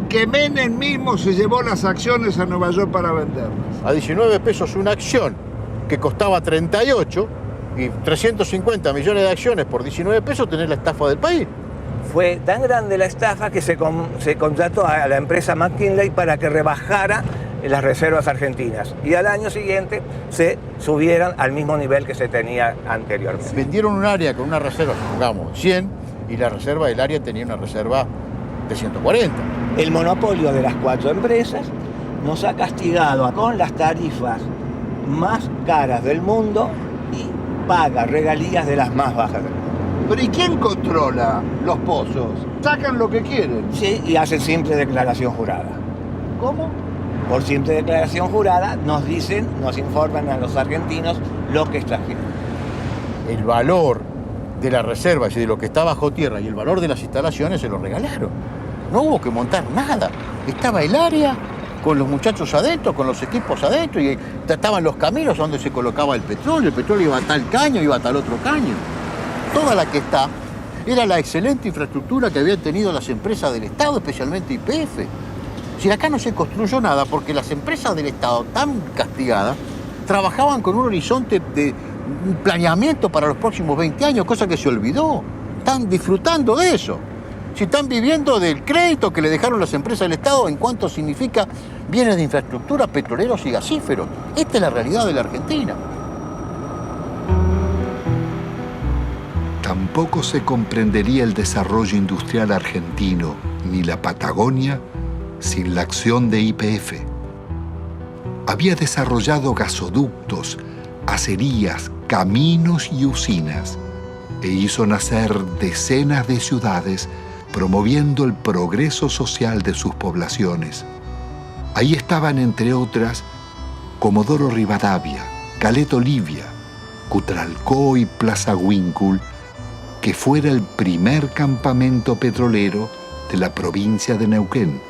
Speaker 22: que Menem mismo se llevó las acciones a Nueva York para venderlas.
Speaker 12: A 19 pesos una acción que costaba 38 y 350 millones de acciones por 19 pesos tenés la estafa del país.
Speaker 11: Fue tan grande la estafa que se contrató a la empresa McKinley para que rebajara las reservas argentinas y al año siguiente se subieran al mismo nivel que se tenía anteriormente.
Speaker 12: Vendieron un área con una reserva, supongamos, 100, y la reserva del área tenía una reserva de 140.
Speaker 11: El monopolio de las 4 empresas nos ha castigado con las tarifas más caras del mundo y paga regalías de las más bajas del mundo.
Speaker 22: ¿Pero y quién controla los pozos? Sacan lo que quieren.
Speaker 11: Sí, y hacen simple declaración jurada.
Speaker 22: ¿Cómo?
Speaker 11: Por simple declaración jurada nos dicen, nos informan a los argentinos lo que extrajeron.
Speaker 12: El valor de la reserva y de lo que está bajo tierra y el valor de las instalaciones se lo regalaron. No hubo que montar nada. Estaba el área con los muchachos adentro, con los equipos adentro y estaban los caminos donde se colocaba el petróleo. El petróleo iba a tal caño, iba a tal otro caño. Toda la que está era la excelente infraestructura que habían tenido las empresas del Estado, especialmente YPF. Si acá no se construyó nada porque las empresas del Estado, tan castigadas, trabajaban con un horizonte de planeamiento para los próximos 20 años, cosa que se olvidó. Están disfrutando de eso. Si están viviendo del crédito que le dejaron las empresas del Estado en cuanto significa bienes de infraestructura, petroleros y gasíferos. Esta es la realidad de la Argentina.
Speaker 3: Tampoco se comprendería el desarrollo industrial argentino ni la Patagonia sin la acción de YPF. Había desarrollado gasoductos, acerías, caminos y usinas e hizo nacer decenas de ciudades promoviendo el progreso social de sus poblaciones. Ahí estaban, entre otras, Comodoro Rivadavia, Caleta Olivia, Cutralcó y Plaza Huíncul, que fuera el primer campamento petrolero de la provincia de Neuquén.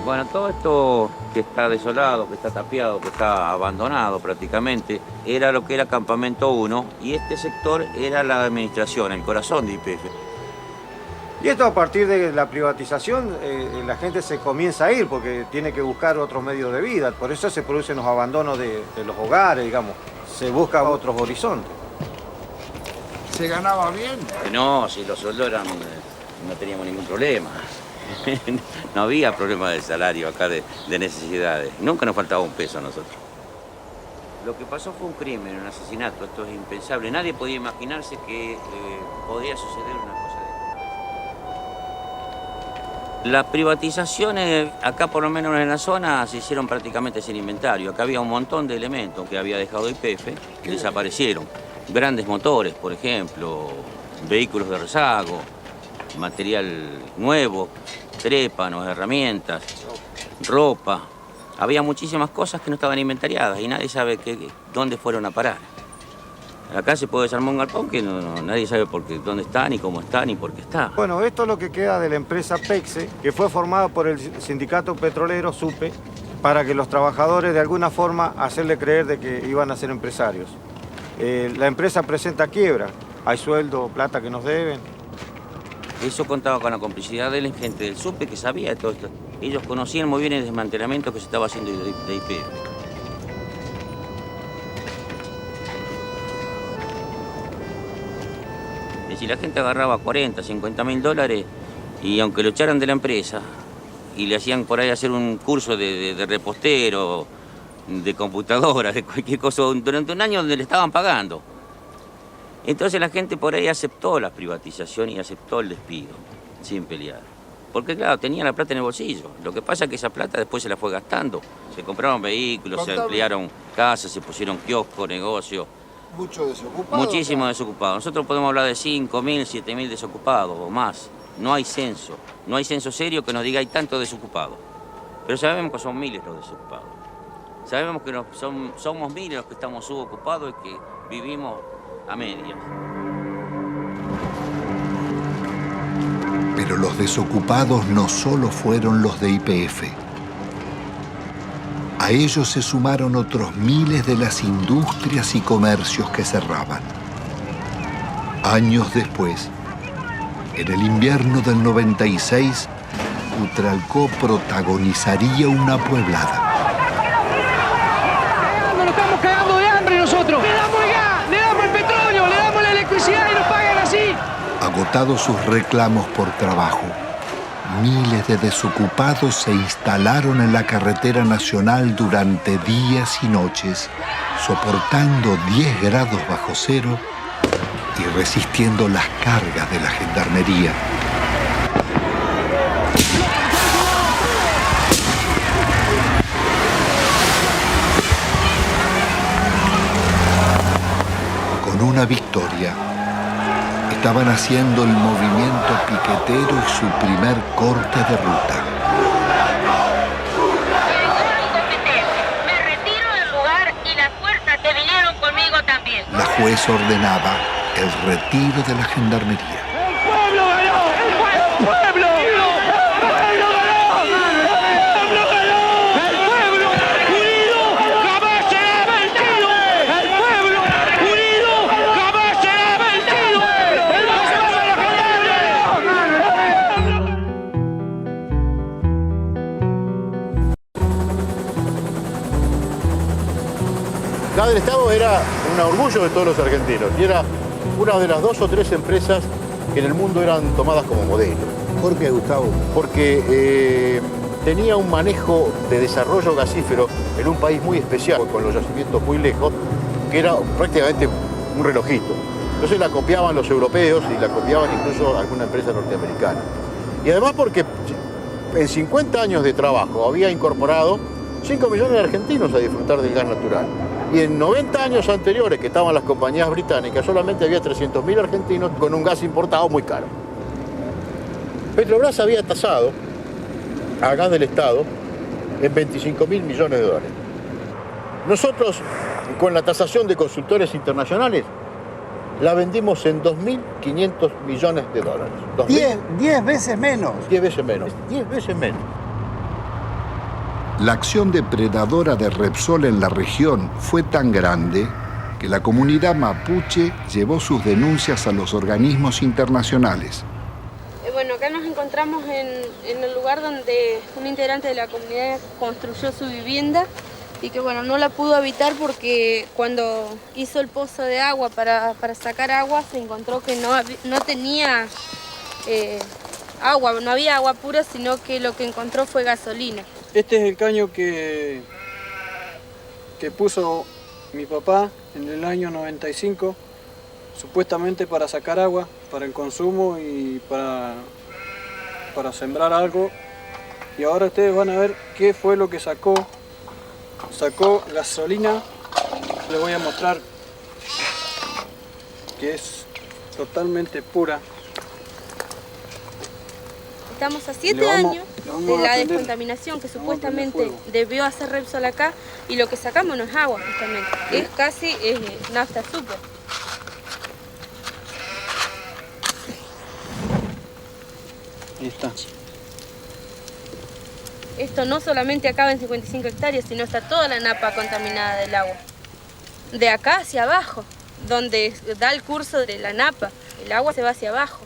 Speaker 13: Bueno, todo esto que está desolado, que está tapiado, que está abandonado prácticamente, era lo que era Campamento 1 y este sector era la administración, el corazón de YPF.
Speaker 15: Y esto a partir de la privatización, la gente se comienza a ir porque tiene que buscar otros medios de vida. Por eso se producen los abandonos de los hogares, digamos. Se busca otros horizontes.
Speaker 22: ¿Se ganaba bien?
Speaker 13: No, si los sueldos eran, no teníamos ningún problema. No había problema de salario acá, de necesidades. Nunca nos faltaba un peso a nosotros. Lo que pasó fue un crimen, un asesinato. Esto es impensable. Nadie podía imaginarse que podía suceder una cosa de esta. Las privatizaciones, acá por lo menos en la zona, se hicieron prácticamente sin inventario. Acá había un montón de elementos que había dejado YPF que desaparecieron. Grandes motores, por ejemplo, vehículos de rezago, material nuevo, trépanos, herramientas, ropa. Había muchísimas cosas que no estaban inventariadas y nadie sabe dónde fueron a parar. Acá se puede desarmar un galpón que nadie sabe dónde está, ni cómo está, ni por qué está.
Speaker 15: Bueno, esto es lo que queda de la empresa PEXE, que fue formada por el sindicato petrolero SUPE, para que los trabajadores de alguna forma hacerle creer de que iban a ser empresarios. La empresa presenta quiebra, hay sueldo, plata que nos deben.
Speaker 13: Eso contaba con la complicidad de la gente del SUPE que sabía de todo esto. Ellos conocían muy bien el desmantelamiento que se estaba haciendo de YPF. Es decir, la gente agarraba 40, 50 mil dólares y aunque lo echaran de la empresa y le hacían por ahí hacer un curso de repostero, de computadora, de cualquier cosa, durante un año donde le estaban pagando. Entonces la gente por ahí aceptó la privatización y aceptó el despido, sin pelear. Porque claro, tenía la plata en el bolsillo. Lo que pasa es que esa plata después se la fue gastando. Se compraron vehículos, se ampliaron casas, se pusieron kioscos, negocios.
Speaker 22: Mucho desocupado.
Speaker 13: Muchísimo desocupado. Nosotros podemos hablar de 5.000, 7.000 desocupados o más. No hay censo. No hay censo serio que nos diga hay tantos desocupados. Pero sabemos que son miles los desocupados. Sabemos que somos miles los que estamos subocupados y que vivimos a medias.
Speaker 3: Pero los desocupados no solo fueron los de YPF. A ellos se sumaron otros miles de las industrias y comercios que cerraban. Años después, en el invierno del 96, Utralcó protagonizaría una pueblada.
Speaker 16: Nos estamos cagando de hambre nosotros. Le damos el gas, le damos el petróleo, le damos la electricidad y nos pagan así.
Speaker 3: Agotados sus reclamos por trabajo, miles de desocupados se instalaron en la carretera nacional durante días y noches, soportando 10 grados bajo cero y resistiendo las cargas de la gendarmería. Con una victoria, estaban haciendo el movimiento piquetero y su primer corte de ruta.
Speaker 18: Me retiro del lugar y las fuerzas que vinieron conmigo también.
Speaker 3: La jueza ordenaba el retiro de la gendarmería.
Speaker 16: ¡El pueblo ganó! ¡El pueblo! ¡El pueblo ganó! ¡El pueblo ganó! ¡El pueblo unido jamás será vencido! ¡El pueblo unido jamás será vencido! ¡El máximo de la
Speaker 12: La del Estado era un orgullo de todos los argentinos y era una de las 2 o 3 empresas que en el mundo eran tomadas como modelo.
Speaker 10: ¿Por qué, Gustavo?
Speaker 12: Porque tenía un manejo de desarrollo gasífero en un país muy especial, con los yacimientos muy lejos, que era prácticamente un relojito. Entonces la copiaban los europeos y la copiaban incluso alguna empresa norteamericana. Y además porque en 50 años de trabajo había incorporado 5 millones de argentinos a disfrutar del gas natural. Y en 90 años anteriores que estaban las compañías británicas, solamente había 300.000 argentinos con un gas importado muy caro. Petrobras había tasado a gas del Estado en 25.000 millones de dólares. Nosotros, con la tasación de consultores internacionales, la vendimos en 2.500 millones de dólares.
Speaker 10: 10 veces menos.
Speaker 12: 10 veces menos. 10 veces menos.
Speaker 3: La acción depredadora de Repsol en la región fue tan grande que la comunidad mapuche llevó sus denuncias a los organismos internacionales.
Speaker 21: Bueno, acá nos encontramos en el lugar donde un integrante de la comunidad construyó su vivienda y que bueno, no la pudo habitar porque cuando hizo el pozo de agua para sacar agua se encontró que no tenía agua, no había agua pura, sino que lo que encontró fue gasolina.
Speaker 24: Este es el caño que puso mi papá en el año 95, supuestamente para sacar agua, para el consumo y para para sembrar algo. Y ahora ustedes van a ver qué fue lo que sacó. Sacó gasolina. Les voy a mostrar que es totalmente pura.
Speaker 21: Estamos a 7 años de la descontaminación que supuestamente debió hacer Repsol acá, y lo que sacamos no es agua, justamente. Es casi nafta super.
Speaker 24: Ahí está.
Speaker 21: Esto no solamente acaba en 55 hectáreas, sino está toda la napa contaminada del agua. De acá hacia abajo, donde da el curso de la napa, el agua se va hacia abajo.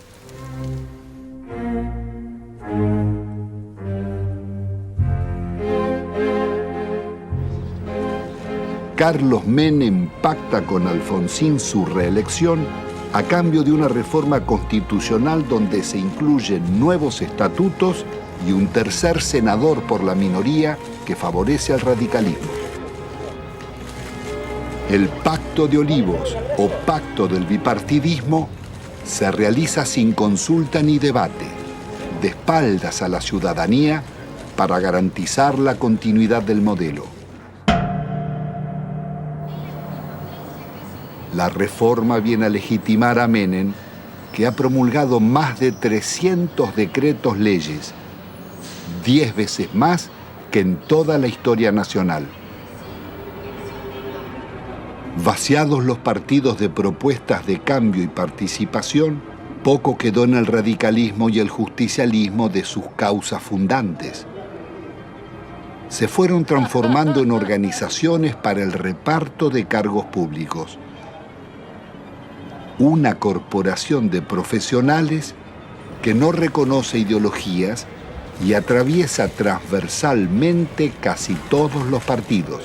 Speaker 3: Carlos Menem pacta con Alfonsín su reelección a cambio de una reforma constitucional donde se incluyen nuevos estatutos y un tercer senador por la minoría que favorece al radicalismo. El Pacto de Olivos o Pacto del Bipartidismo se realiza sin consulta ni debate, de espaldas a la ciudadanía para garantizar la continuidad del modelo. La reforma viene a legitimar a Menem, que ha promulgado más de 300 decretos leyes, 10 veces más que en toda la historia nacional. Vaciados los partidos de propuestas de cambio y participación, poco quedó en el radicalismo y el justicialismo de sus causas fundantes. Se fueron transformando en organizaciones para el reparto de cargos públicos. Una corporación de profesionales que no reconoce ideologías y atraviesa transversalmente casi todos los partidos,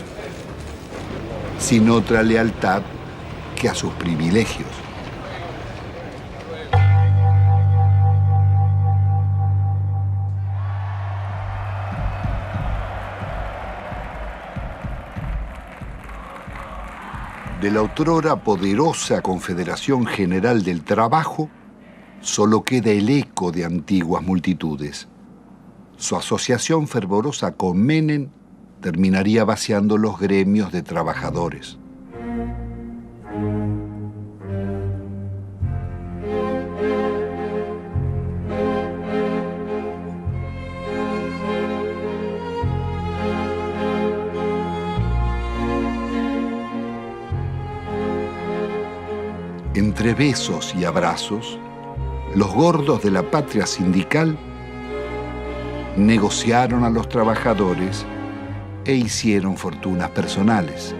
Speaker 3: sin otra lealtad que a sus privilegios. De la otrora poderosa Confederación General del Trabajo, solo queda el eco de antiguas multitudes. Su asociación fervorosa con Menem terminaría vaciando los gremios de trabajadores. Entre besos y abrazos, los gordos de la patria sindical negociaron a los trabajadores e hicieron fortunas personales.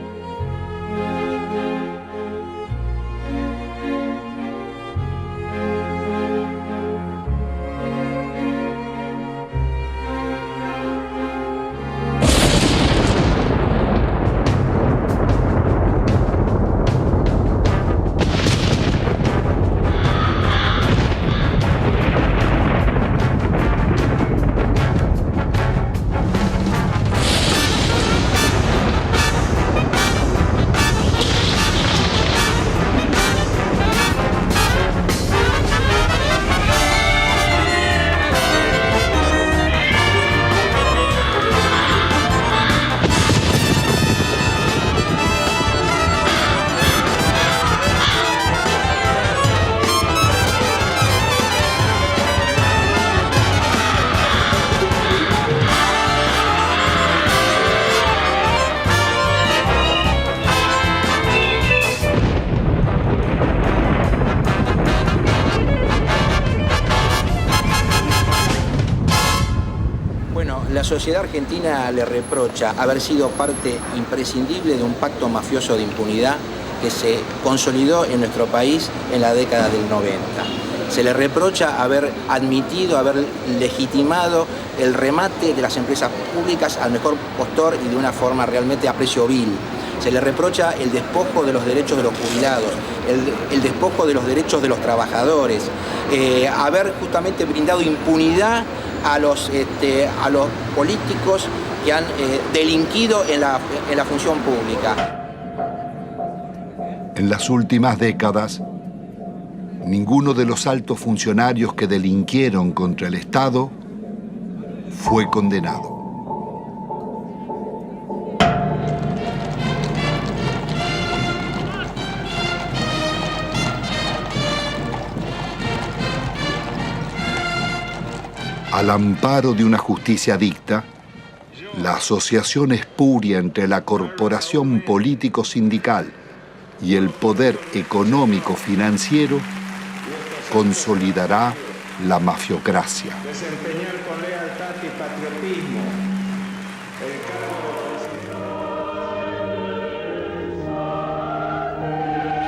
Speaker 4: La sociedad argentina le reprocha haber sido parte imprescindible de un pacto mafioso de impunidad que se consolidó en nuestro país en la década del 90. Se le reprocha haber admitido, haber legitimado el remate de las empresas públicas al mejor postor y de una forma realmente a precio vil. Se le reprocha el despojo de los derechos de los jubilados, el despojo de los derechos de los trabajadores, haber justamente brindado impunidad a los políticos que han delinquido en la función pública.
Speaker 3: En las últimas décadas, Ninguno de los altos funcionarios que delinquieron contra el Estado fue condenado. Al amparo de una justicia dicta, la asociación espuria entre la corporación político-sindical y el poder económico-financiero consolidará la mafiocracia.
Speaker 2: Desempeñar con lealtad y patriotismo el cargo de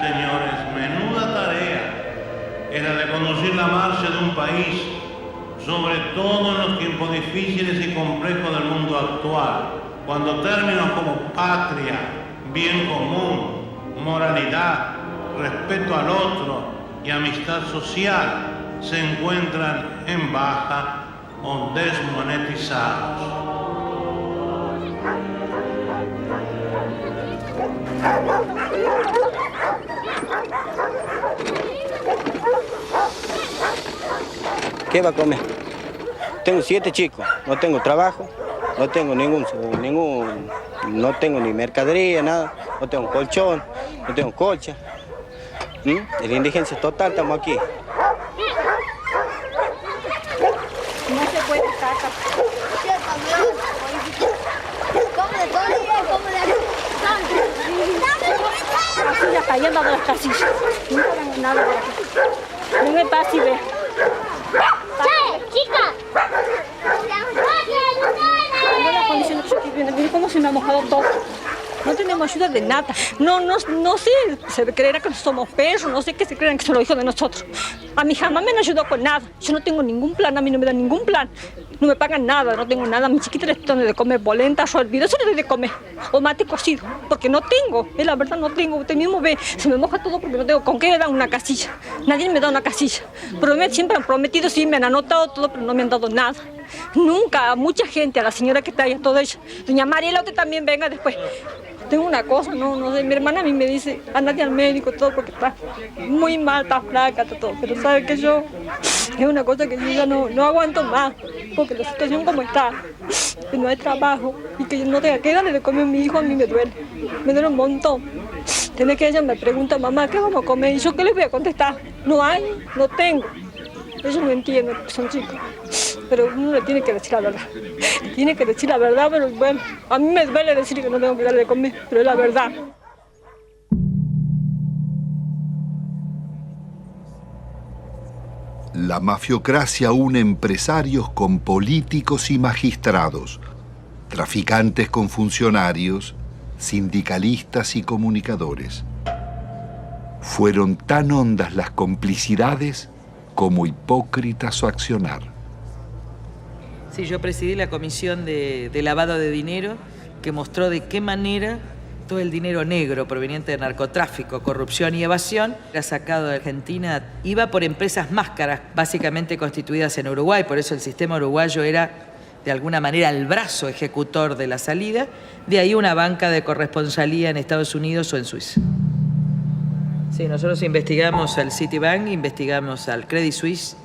Speaker 14: Señores, menuda tarea era de conducir la marcha de un país, sobre todo en los tiempos difíciles y complejos del mundo actual, cuando términos como patria, bien común, moralidad, respeto al otro y amistad social se encuentran en baja o desmonetizados.
Speaker 19: ¿Qué va a comer? Tengo 7 chicos, no tengo trabajo, no tengo no tengo ni mercadería, nada, no tengo colchón, no tengo colcha. En la indigencia total estamos aquí.
Speaker 20: No se puede estar acá. ¿Cómo de todo día? ¿Cómo de así ya cayendo de las casillas. No hagan nada por aquí. No me pase y ve. ¡Chica! Mira las condiciones que yo estoy viendo. Mira cómo se me ha mojado todo. No tenemos ayuda de nada. No sé, se creerá que somos perros, no sé qué se creerán que son los hijos de nosotros. A mí jamás me han ayudado con nada. Yo no tengo ningún plan, a mí no me dan ningún plan. No me pagan nada, no tengo nada. A mi chiquita les doy de comer polenta, arroz hervido, eso les doy de comer. O mate cocido, porque no tengo. Es la verdad, no tengo. Usted mismo ve, se me moja todo porque no tengo con qué me dan una casilla. Nadie me da una casilla. Siempre han prometido, sí, me han anotado todo, pero no me han dado nada. Nunca, a mucha gente, a la señora que está ahí, a toda ella. Doña Mariela, usted también venga después. Tengo una cosa, no sé, mi hermana a mí me dice, andate al médico, todo, porque está muy mal, está flaca, está todo. Pero sabe que yo, es una cosa que yo ya no aguanto más, porque la situación como está, que no hay trabajo y que yo no tenga que darle de comer a mi hijo, a mí me duele un montón. Tiene que ella me pregunta, mamá, ¿qué vamos a comer? Y yo, ¿qué les voy a contestar? No hay, no tengo. Ellos no entienden, son chicos. Pero uno le tiene que decir la verdad. Tiene que decir la verdad, pero bueno, a mí me duele decir que no tengo que darle de comer, pero es la verdad.
Speaker 3: La mafiocracia une empresarios con políticos y magistrados, traficantes con funcionarios, sindicalistas y comunicadores. Fueron tan hondas las complicidades como hipócrita su accionar.
Speaker 23: Sí, yo presidí la comisión de lavado de dinero que mostró de qué manera todo el dinero negro proveniente de narcotráfico, corrupción y evasión era sacado de Argentina. Iba por empresas máscaras, básicamente constituidas en Uruguay, por eso el sistema uruguayo era de alguna manera el brazo ejecutor de la salida, de ahí una banca de corresponsalía en Estados Unidos o en Suiza. Sí, nosotros investigamos al Citibank, investigamos al Credit Suisse,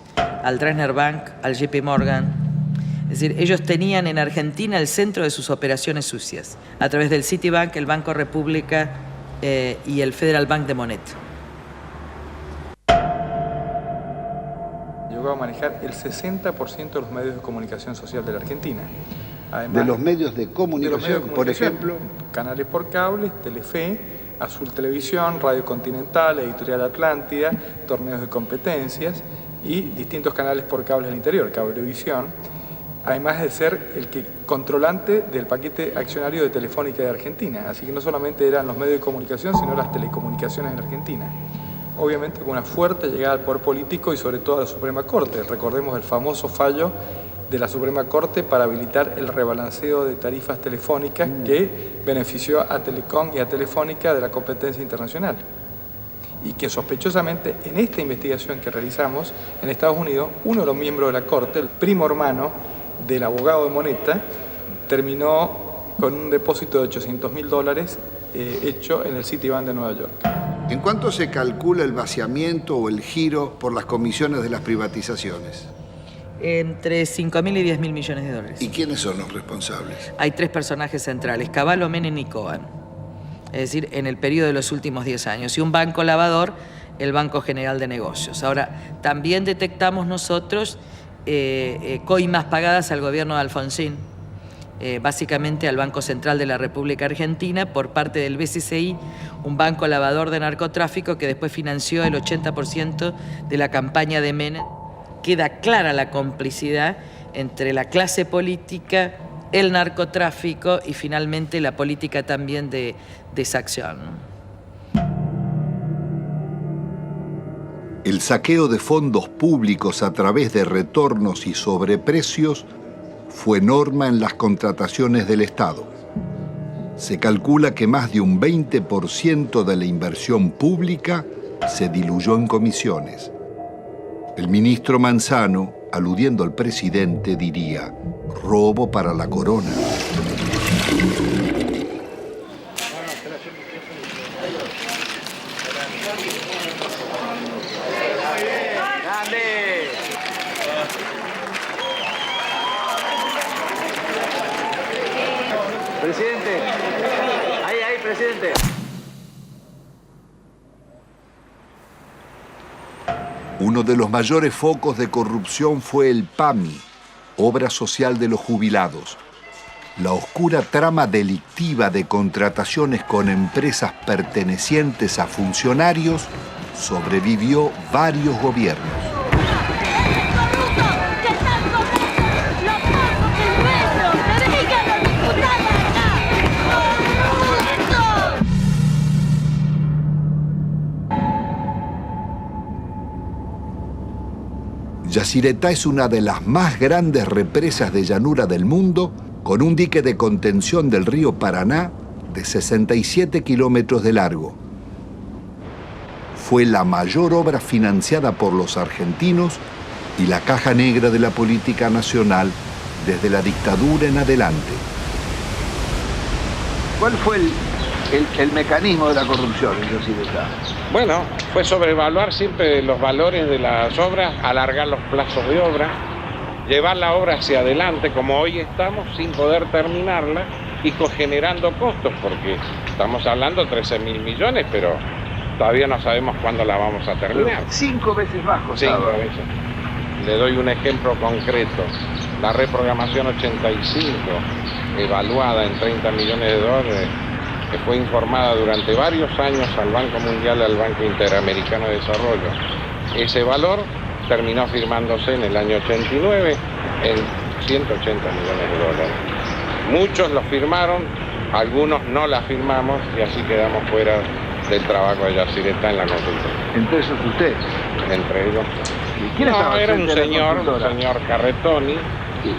Speaker 23: al Dresdner Bank, al JP Morgan. Es decir, ellos tenían en Argentina el centro de sus operaciones sucias, a través del Citibank, el Banco República y el Federal Bank de Monet.
Speaker 25: Llegó a manejar el 60% de los medios de comunicación social de la Argentina. Además,
Speaker 3: de los medios de comunicación, por ejemplo,
Speaker 25: canales por cable, Telefe, Azul Televisión, Radio Continental, Editorial Atlántida, torneos de competencias y distintos canales por cable del interior, Cablevisión, además de ser el controlante del paquete accionario de Telefónica de Argentina. Así que no solamente eran los medios de comunicación, sino las telecomunicaciones en Argentina. Obviamente con una fuerte llegada al poder político y sobre todo a la Suprema Corte. Recordemos el famoso fallo de la Suprema Corte para habilitar el rebalanceo de tarifas telefónicas que benefició a Telecom y a Telefónica de la competencia internacional. Y que sospechosamente en esta investigación que realizamos en Estados Unidos, uno de los miembros de la Corte, el primo hermano del abogado de Moneta, terminó con un depósito de $800.000 hecho en el Citibank de Nueva York.
Speaker 22: ¿En cuánto se calcula el vaciamiento o el giro por las comisiones de las privatizaciones?
Speaker 23: Entre 5.000 y 10.000 millones de dólares.
Speaker 22: ¿Y quiénes son los responsables?
Speaker 23: Hay 3 personajes centrales, Cavallo, Menem y Cohen. Es decir, en el periodo de los últimos 10 años. Y un banco lavador, el Banco General de Negocios. Ahora, también detectamos nosotros coimas pagadas al gobierno de Alfonsín, básicamente al Banco Central de la República Argentina, por parte del BCCI, un banco lavador de narcotráfico que después financió el 80% de la campaña de Menem. Queda clara la complicidad entre la clase política, el narcotráfico y finalmente la política también de exacción.
Speaker 3: El saqueo de fondos públicos a través de retornos y sobreprecios fue norma en las contrataciones del Estado. Se calcula que más de un 20% de la inversión pública se diluyó en comisiones. El ministro Manzano, aludiendo al presidente, diría: robo para la corona.
Speaker 11: Presidente, ahí, presidente.
Speaker 3: Uno de los mayores focos de corrupción fue el PAMI, Obra Social de los Jubilados. La oscura trama delictiva de contrataciones con empresas pertenecientes a funcionarios sobrevivió varios gobiernos. Yacyretá es una de las más grandes represas de llanura del mundo, con un dique de contención del río Paraná de 67 kilómetros de largo. Fue la mayor obra financiada por los argentinos y la caja negra de la política nacional desde la dictadura en adelante.
Speaker 22: ¿Cuál fue el mecanismo de la corrupción en Yacyretá?
Speaker 1: Bueno, fue sobrevaluar siempre los valores de las obras, alargar los plazos de obra, llevar la obra hacia adelante, como hoy estamos, sin poder terminarla y generando costos, porque estamos hablando de 13.000 millones, pero todavía no sabemos cuándo la vamos a terminar.
Speaker 22: 5 veces bajo.
Speaker 1: 5 veces. Le doy un ejemplo concreto. La reprogramación 85, evaluada en 30 millones de dólares, que fue informada durante varios años al Banco Mundial y al Banco Interamericano de Desarrollo. Ese valor terminó firmándose en el año 89 en 180 millones de dólares. Muchos lo firmaron, algunos no la firmamos y así quedamos fuera del trabajo de Yacyretá en la consulta.
Speaker 22: ¿Entre esos usted?
Speaker 1: Entre ellos.
Speaker 22: ¿Y quién estaba
Speaker 1: era un
Speaker 22: frente a la
Speaker 1: señor Carretoni.
Speaker 22: Sí.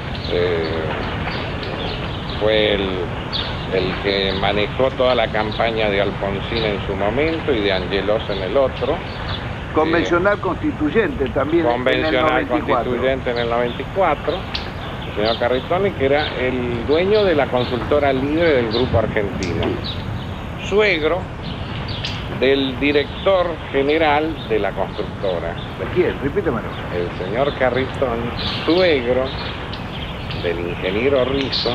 Speaker 1: Fue el que manejó toda la campaña de Alfonsín en su momento y de Angelos en el otro.
Speaker 22: Convencional constituyente también.
Speaker 1: Convencional constituyente en el 94. El señor Carretoni, que era el dueño de la consultora libre del Grupo Argentino. Suegro del director general de la constructora.
Speaker 22: ¿De quién? Repítemelo.
Speaker 1: El señor Carretoni, suegro del ingeniero Rizzo.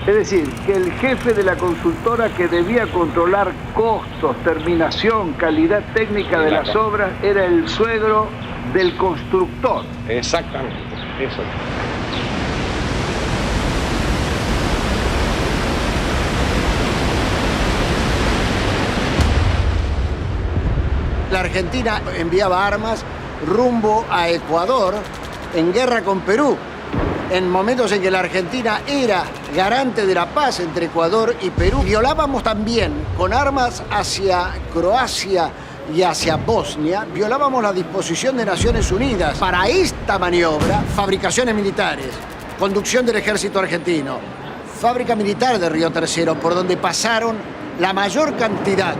Speaker 22: Es decir, que el jefe de la consultora que debía controlar costos, terminación, calidad técnica de las obras, era el suegro del constructor.
Speaker 1: Exactamente, eso.
Speaker 10: La Argentina enviaba armas rumbo a Ecuador en guerra con Perú, en momentos en que la Argentina era garante de la paz entre Ecuador y Perú. Violábamos también con armas hacia Croacia y hacia Bosnia, violábamos la disposición de Naciones Unidas para esta maniobra, fabricaciones militares, conducción del ejército argentino, fábrica militar de Río Tercero, por donde pasaron la mayor cantidad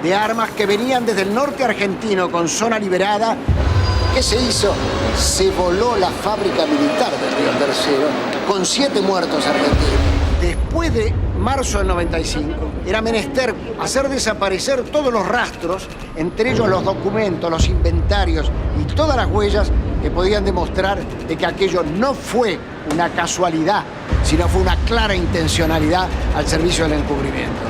Speaker 10: de armas que venían desde el norte argentino con zona liberada. ¿Qué se hizo? Se voló la fábrica militar de Río Tercero con 7 muertos argentinos. Después de
Speaker 5: marzo del 95, era menester hacer desaparecer todos los rastros, entre ellos los documentos, los inventarios y todas las huellas que podían demostrar de que aquello no fue una casualidad, sino fue una clara intencionalidad al servicio del encubrimiento.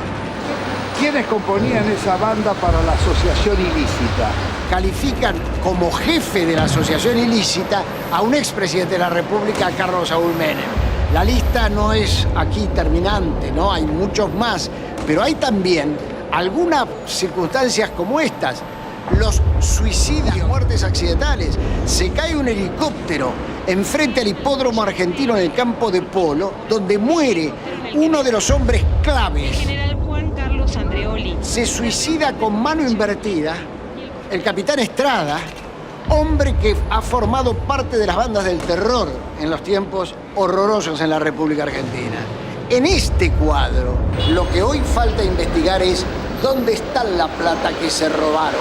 Speaker 22: ¿Quiénes componían esa banda para la asociación ilícita?
Speaker 5: Califican como jefe de la asociación ilícita a un expresidente de la República, Carlos Saúl Menem. La lista no es aquí terminante, ¿no? Hay muchos más, pero hay también algunas circunstancias como estas. Los suicidios, muertes accidentales. Se cae un helicóptero enfrente al hipódromo argentino en el campo de polo, donde muere uno de los hombres claves.
Speaker 6: El general Juan Carlos Andreoli.
Speaker 5: Se suicida con mano invertida el capitán Estrada, hombre que ha formado parte de las bandas del terror en los tiempos horrorosos en la República Argentina. En este cuadro, lo que hoy falta investigar es dónde está la plata que se robaron.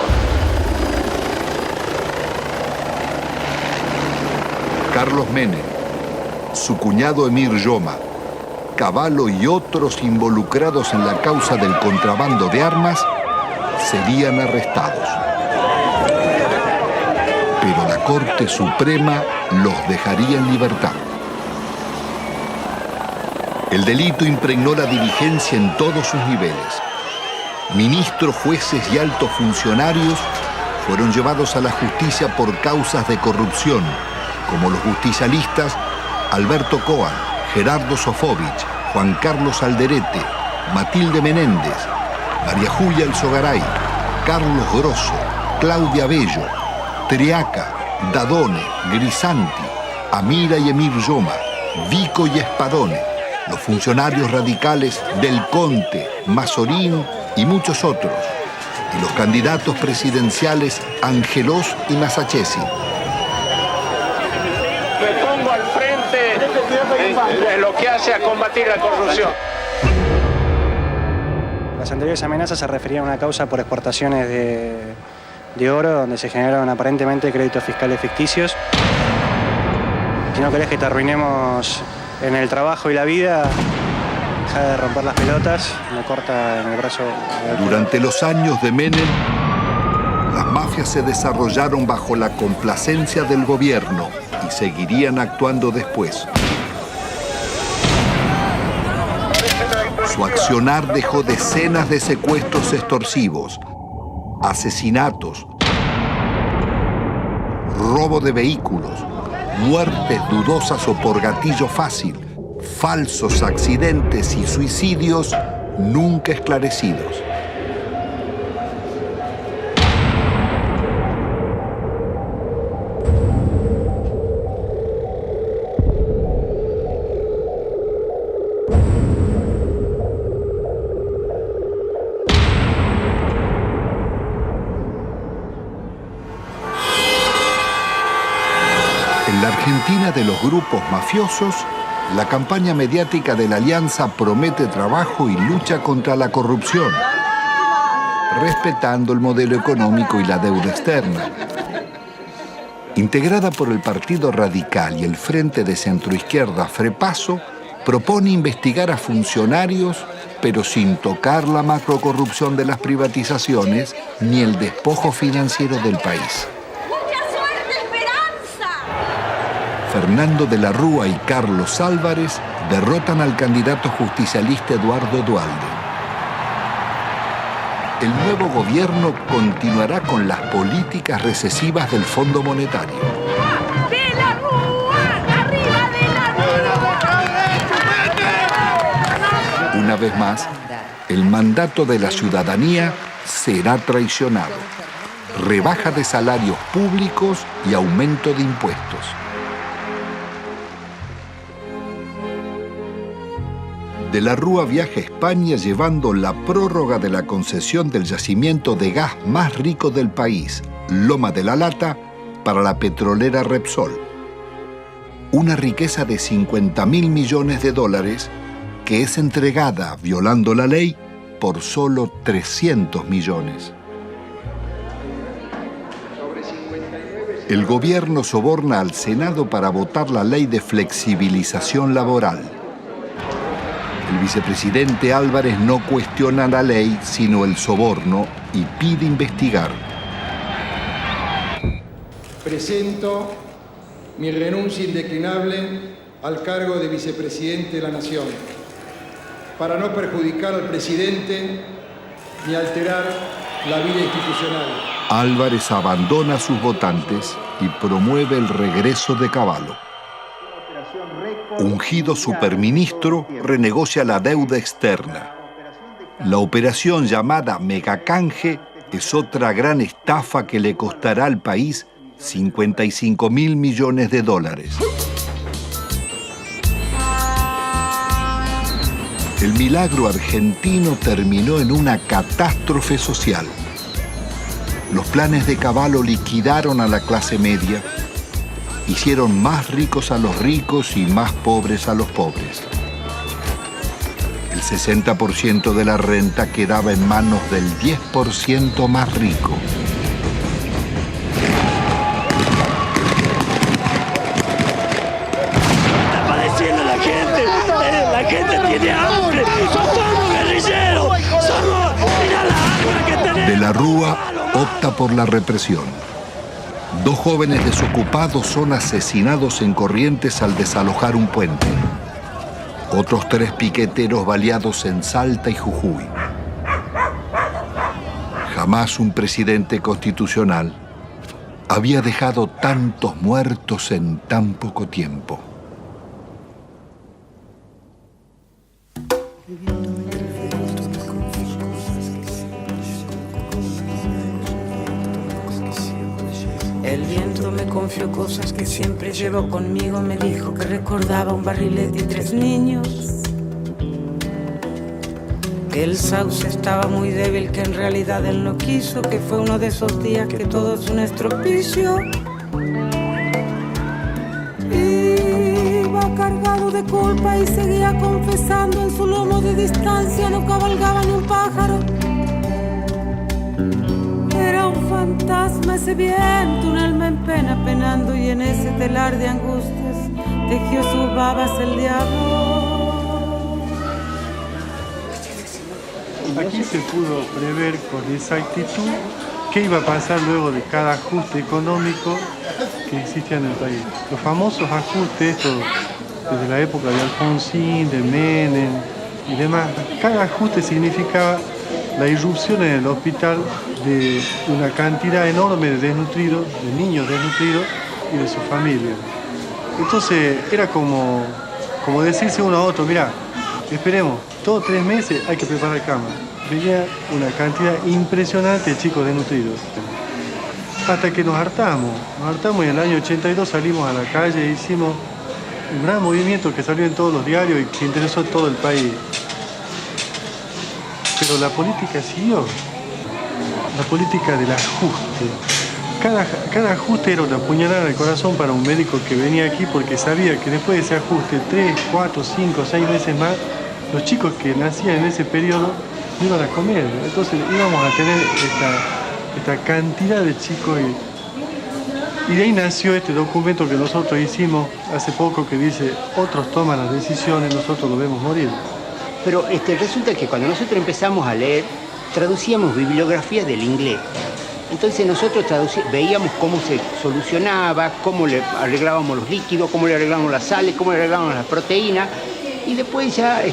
Speaker 3: Carlos Menem, su cuñado Emir Yoma, Cavallo y otros involucrados en la causa del contrabando de armas serían arrestados. Pero la Corte Suprema los dejaría en libertad. El delito impregnó la diligencia en todos sus niveles. Ministros, jueces y altos funcionarios fueron llevados a la justicia por causas de corrupción, como los justicialistas Alberto Coan, Gerardo Sofovich, Juan Carlos Alderete, Matilde Menéndez, María Julia Alzogaray, Carlos Grosso, Claudia Bello, Triaca, Dadone, Grisanti, Amira y Emir Yoma, Vico y Espadone, los funcionarios radicales Del Conte, Mazorín y muchos otros, y los candidatos presidenciales Angelós y Masachesi.
Speaker 2: Me pongo al frente de lo que hace a combatir la corrupción.
Speaker 7: Las anteriores amenazas se referían a una causa por exportaciones de oro, donde se generaron aparentemente créditos fiscales ficticios. Si no querés que te arruinemos en el trabajo y la vida, deja de romper las pelotas, me corta en el brazo.
Speaker 3: Durante los años de Menem, las mafias se desarrollaron bajo la complacencia del gobierno y seguirían actuando después. Su accionar dejó decenas de secuestros extorsivos, asesinatos, robo de vehículos, muertes dudosas o por gatillo fácil, falsos accidentes y suicidios nunca esclarecidos. En la Argentina de los grupos mafiosos, la campaña mediática de la Alianza promete trabajo y lucha contra la corrupción, respetando el modelo económico y la deuda externa. Integrada por el Partido Radical y el Frente de Centroizquierda Frepaso, propone investigar a funcionarios, pero sin tocar la macrocorrupción de las privatizaciones ni el despojo financiero del país. Fernando de la Rúa y Carlos Álvarez derrotan al candidato justicialista Eduardo Duhalde. El nuevo gobierno continuará con las políticas recesivas del Fondo Monetario.
Speaker 16: ¡De la Rúa! ¡Arriba de la Rúa!
Speaker 3: Una vez más, el mandato de la ciudadanía será traicionado. Rebaja de salarios públicos y aumento de impuestos. De la Rúa viaja a España llevando la prórroga de la concesión del yacimiento de gas más rico del país, Loma de la Lata, para la petrolera Repsol. Una riqueza de 50.000 millones de dólares que es entregada, violando la ley, por solo 300 millones. El gobierno soborna al Senado para votar la ley de flexibilización laboral. El vicepresidente Álvarez no cuestiona la ley, sino el soborno, y pide investigar.
Speaker 8: Presento mi renuncia indeclinable al cargo de vicepresidente de la Nación, para no perjudicar al presidente ni alterar la vida institucional.
Speaker 3: Álvarez abandona a sus votantes y promueve el regreso de Cavallo. Ungido superministro, renegocia la deuda externa. La operación llamada Megacanje es otra gran estafa que le costará al país 55.000 millones de dólares. El milagro argentino terminó en una catástrofe social. Los planes de Cavallo liquidaron a la clase media, hicieron más ricos a los ricos y más pobres a los pobres. El 60% de la renta quedaba en manos del 10% más rico.
Speaker 16: Está padeciendo la gente tiene hambre, somos guerrilleros, mira la hambre que tenemos.
Speaker 3: De la Rúa opta por la represión. 2 jóvenes desocupados son asesinados en Corrientes al desalojar un puente. Otros 3 piqueteros baleados en Salta y Jujuy. Jamás un presidente constitucional había dejado tantos muertos en tan poco tiempo.
Speaker 9: El viento me confió cosas que siempre llevo conmigo. Me dijo que recordaba un barrilete y 3 niños. Que el sauce estaba muy débil, que en realidad él no quiso. Que fue uno de esos días que todo es un estropicio. Iba cargado de culpa y seguía confesando. En su lomo de distancia no cabalgaba ni un pájaro. Era un fantasma ese viento, un alma en pena penando, y en ese telar de angustias tejió sus babas el diablo.
Speaker 13: Aquí se pudo prever con exactitud qué iba a pasar luego de cada ajuste económico que existía en el país. Los famosos ajustes, estos desde la época de Alfonsín, de Menem y demás, cada ajuste significaba la irrupción en el hospital de una cantidad enorme de desnutridos, de niños desnutridos y de sus familias. Entonces era como decirse uno a otro, mirá, esperemos, todos 3 meses hay que preparar cama. Venía una cantidad impresionante de chicos desnutridos. Hasta que nos hartamos y en el año 82 salimos a la calle e hicimos un gran movimiento que salió en todos los diarios y que interesó a todo el país. Pero la política siguió, la política del ajuste. Cada ajuste era una puñalada en el corazón para un médico que venía aquí, porque sabía que después de ese ajuste, 3, 4, 5, 6 veces más, los chicos que nacían en ese periodo no iban a comer. Entonces íbamos a tener esta cantidad de chicos y de ahí nació este documento que nosotros hicimos hace poco que dice: otros toman las decisiones, nosotros lo vemos morir.
Speaker 10: Pero resulta que cuando nosotros empezamos a leer, traducíamos bibliografía del inglés. Entonces nosotros veíamos cómo se solucionaba, cómo le arreglábamos los líquidos, cómo le arreglábamos las sales, cómo le arreglábamos las proteínas. Y después ya,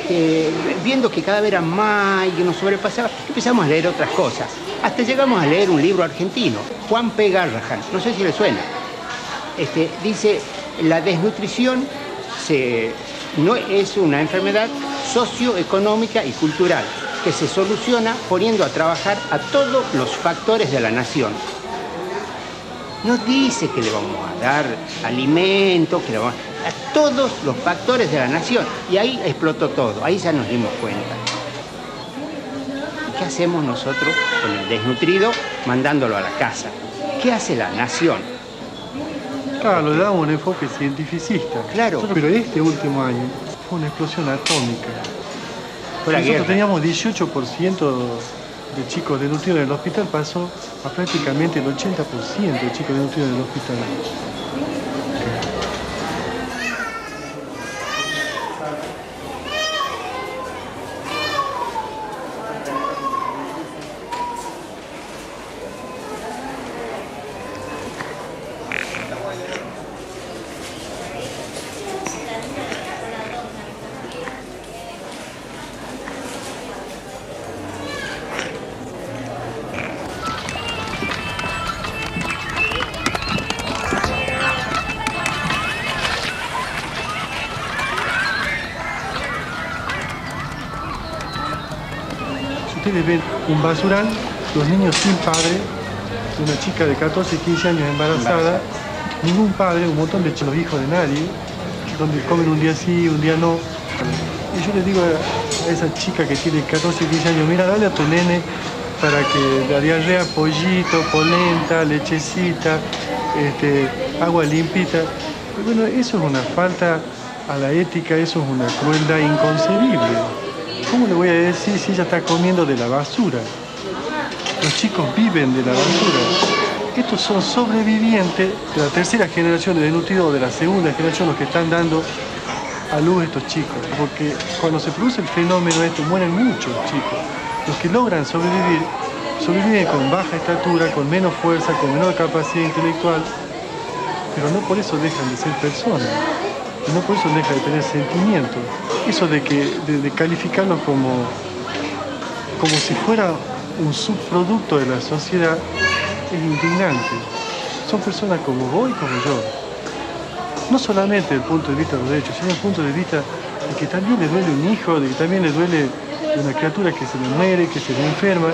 Speaker 10: viendo que cada vez era más y que nos sobrepasaba, empezamos a leer otras cosas. Hasta llegamos a leer un libro argentino, Juan P. Garrahan, no sé si le suena. Dice, la desnutrición no es una enfermedad socioeconómica y cultural que se soluciona poniendo a trabajar a todos los factores de la nación. Nos dice que le vamos a dar alimento, que le vamos a todos los factores de la nación. Y ahí explotó todo, ahí ya nos dimos cuenta. ¿Qué hacemos nosotros con el desnutrido mandándolo a la casa? ¿Qué hace la nación?
Speaker 13: Claro, le damos un enfoque cientificista.
Speaker 10: Claro.
Speaker 13: Pero este último año fue una explosión atómica. Nosotros teníamos 18% de chicos desnutridos en el hospital, pasó a prácticamente el 80% de chicos desnutridos en el hospital. ustedes ven un basural, los niños sin padre, una chica de 14, 15 años embarazada, ningún padre, un montón de los hijos de nadie, donde comen un día sí, un día no. Y yo le digo a esa chica que tiene 14, 15 años, mira, dale a tu nene para que la diarrea, pollito, polenta, lechecita, agua limpita. Y bueno, eso es una falta a la ética, eso es una crueldad inconcebible. ¿Cómo le voy a decir si ella está comiendo de la basura? Los chicos viven de la basura. Estos son sobrevivientes de la tercera generación de desnutridos o de la segunda generación los que están dando a luz estos chicos. Porque cuando se produce el fenómeno mueren muchos chicos. Los que logran sobrevivir, sobreviven con baja estatura, con menos fuerza, con menor capacidad intelectual, pero no por eso dejan de ser personas, y no por eso dejan de tener sentimientos. Eso de calificarlos como si fuera un subproducto de la sociedad es indignante. Son personas como vos y como yo. No solamente desde el punto de vista de los derechos, sino desde el punto de vista de que también le duele un hijo, de que también le duele una criatura que se le muere, que se le enferma,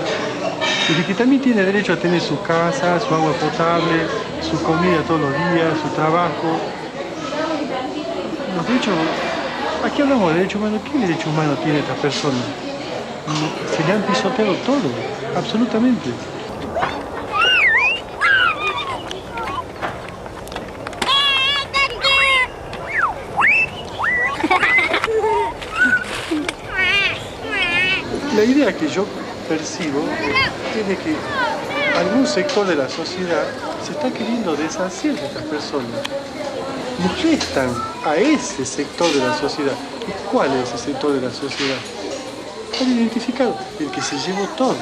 Speaker 13: y de que también tiene derecho a tener su casa, su agua potable, su comida todos los días, su trabajo. Los derechos, aquí hablamos de derechos humanos. ¿Qué derecho humano tiene esta persona? Se le han pisoteado todo, absolutamente. La idea que yo percibo es de que algún sector de la sociedad se está queriendo deshacer de estas personas. Y restan a ese sector de la sociedad. ¿Y cuál es ese sector de la sociedad? Está identificado, el que se llevó todo.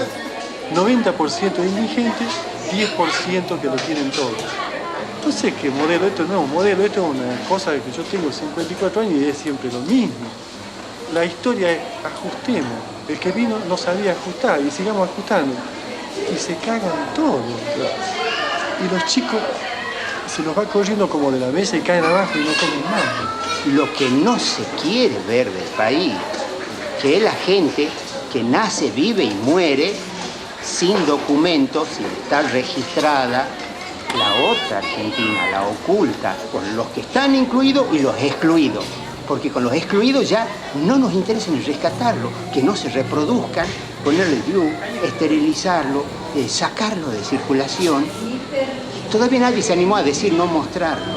Speaker 13: 90% de indigentes, 10% que lo tienen todo. No sé qué modelo, esto no es un modelo, esto es una cosa que yo tengo 54 años y es siempre lo mismo. La historia es ajustemos. El que vino no sabía ajustar y sigamos ajustando. Y se cagan todo. Y los chicos se los va corriendo como de la mesa y caen abajo y no comen nada.
Speaker 12: Lo que no se quiere ver del país, que es la gente que nace, vive y muere sin documentos, sin estar registrada, la otra Argentina, la oculta, con los que están incluidos y los excluidos. Porque con los excluidos ya no nos interesa ni rescatarlo, que no se reproduzcan, ponerle DIU, esterilizarlo, sacarlo de circulación. Todavía nadie se animó a decir no mostrarlo.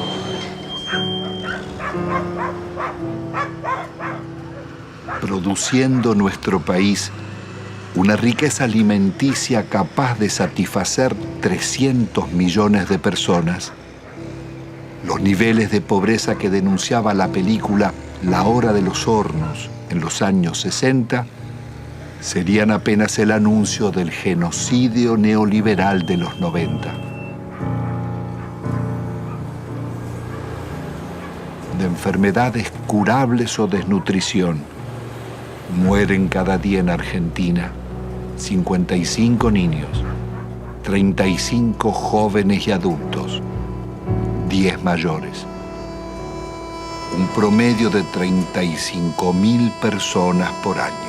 Speaker 3: Produciendo nuestro país una riqueza alimenticia capaz de satisfacer 300 millones de personas. Los niveles de pobreza que denunciaba la película La Hora de los Hornos en los años 60 serían apenas el anuncio del genocidio neoliberal de los 90. De enfermedades curables o desnutrición, mueren cada día en Argentina 55 niños, 35 jóvenes y adultos, 10 mayores. Un promedio de 35.000 personas por año.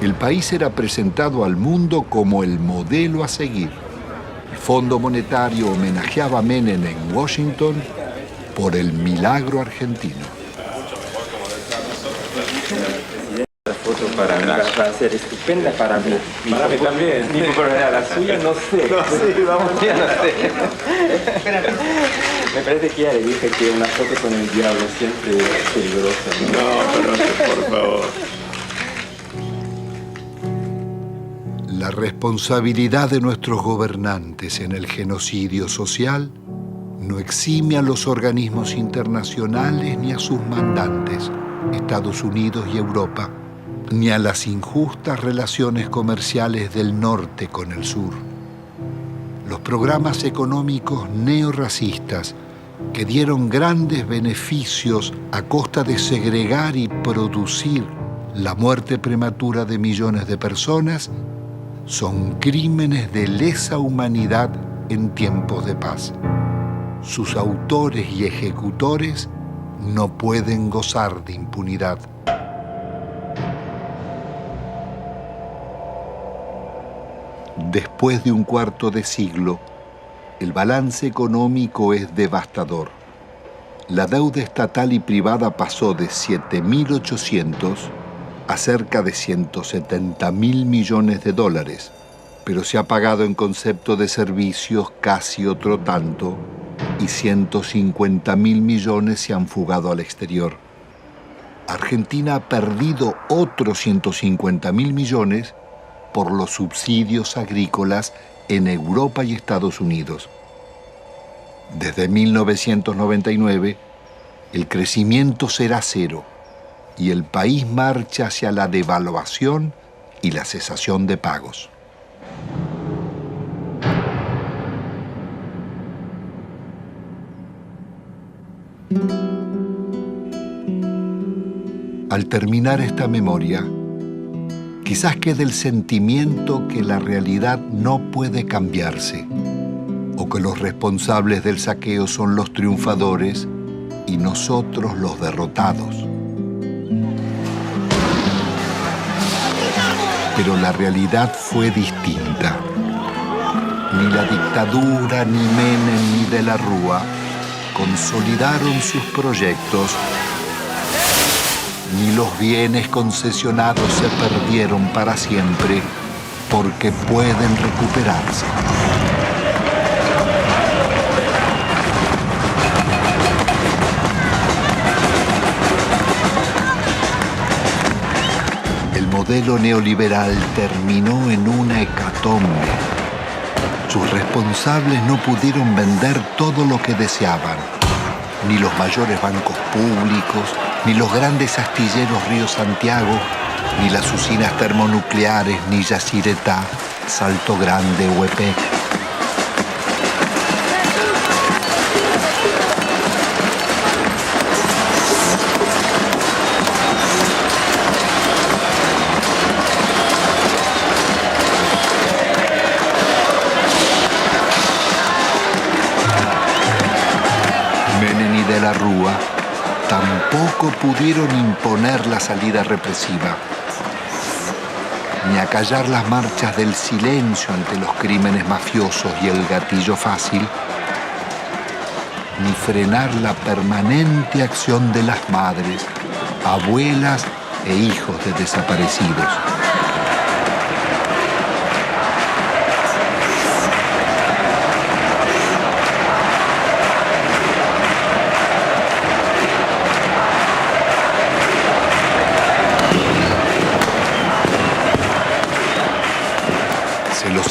Speaker 3: El país era presentado al mundo como el modelo a seguir. El Fondo Monetario homenajeaba a Menem en Washington por el milagro argentino.
Speaker 15: La foto para mí va a ser estupenda para mí. Para mí también. Mi popularidad, la suya no sé. No sé, vamos. Ya no sé. Me parece que ya le dije que una foto con el diablo siempre es peligrosa. No, por favor.
Speaker 3: La responsabilidad de nuestros gobernantes en el genocidio social no exime a los organismos internacionales ni a sus mandantes, Estados Unidos y Europa, ni a las injustas relaciones comerciales del norte con el sur. Los programas económicos neorracistas que dieron grandes beneficios a costa de segregar y producir la muerte prematura de millones de personas son crímenes de lesa humanidad en tiempos de paz. Sus autores y ejecutores no pueden gozar de impunidad. Después de un cuarto de siglo, el balance económico es devastador. La deuda estatal y privada pasó de 7.800 a cerca de 170.000 millones de dólares, pero se ha pagado en concepto de servicios casi otro tanto y 150.000 millones se han fugado al exterior. Argentina ha perdido otros 150.000 millones por los subsidios agrícolas en Europa y Estados Unidos. Desde 1999, el crecimiento será cero y el país marcha hacia la devaluación y la cesación de pagos. Al terminar esta memoria, quizás quede el sentimiento que la realidad no puede cambiarse, o que los responsables del saqueo son los triunfadores y nosotros los derrotados. Pero la realidad fue distinta. Ni la dictadura, ni Menem, ni de la Rúa consolidaron sus proyectos, ni los bienes concesionados se perdieron para siempre porque pueden recuperarse. El modelo neoliberal terminó en una hecatombe. Sus responsables no pudieron vender todo lo que deseaban, ni los mayores bancos públicos, ni los grandes astilleros Río Santiago, ni las usinas termonucleares, ni Yacyretá, Salto Grande o EPEC. Menem y de la Rúa tampoco pudieron imponer la salida represiva, ni acallar las marchas del silencio ante los crímenes mafiosos y el gatillo fácil, ni frenar la permanente acción de las madres, abuelas e hijos de desaparecidos.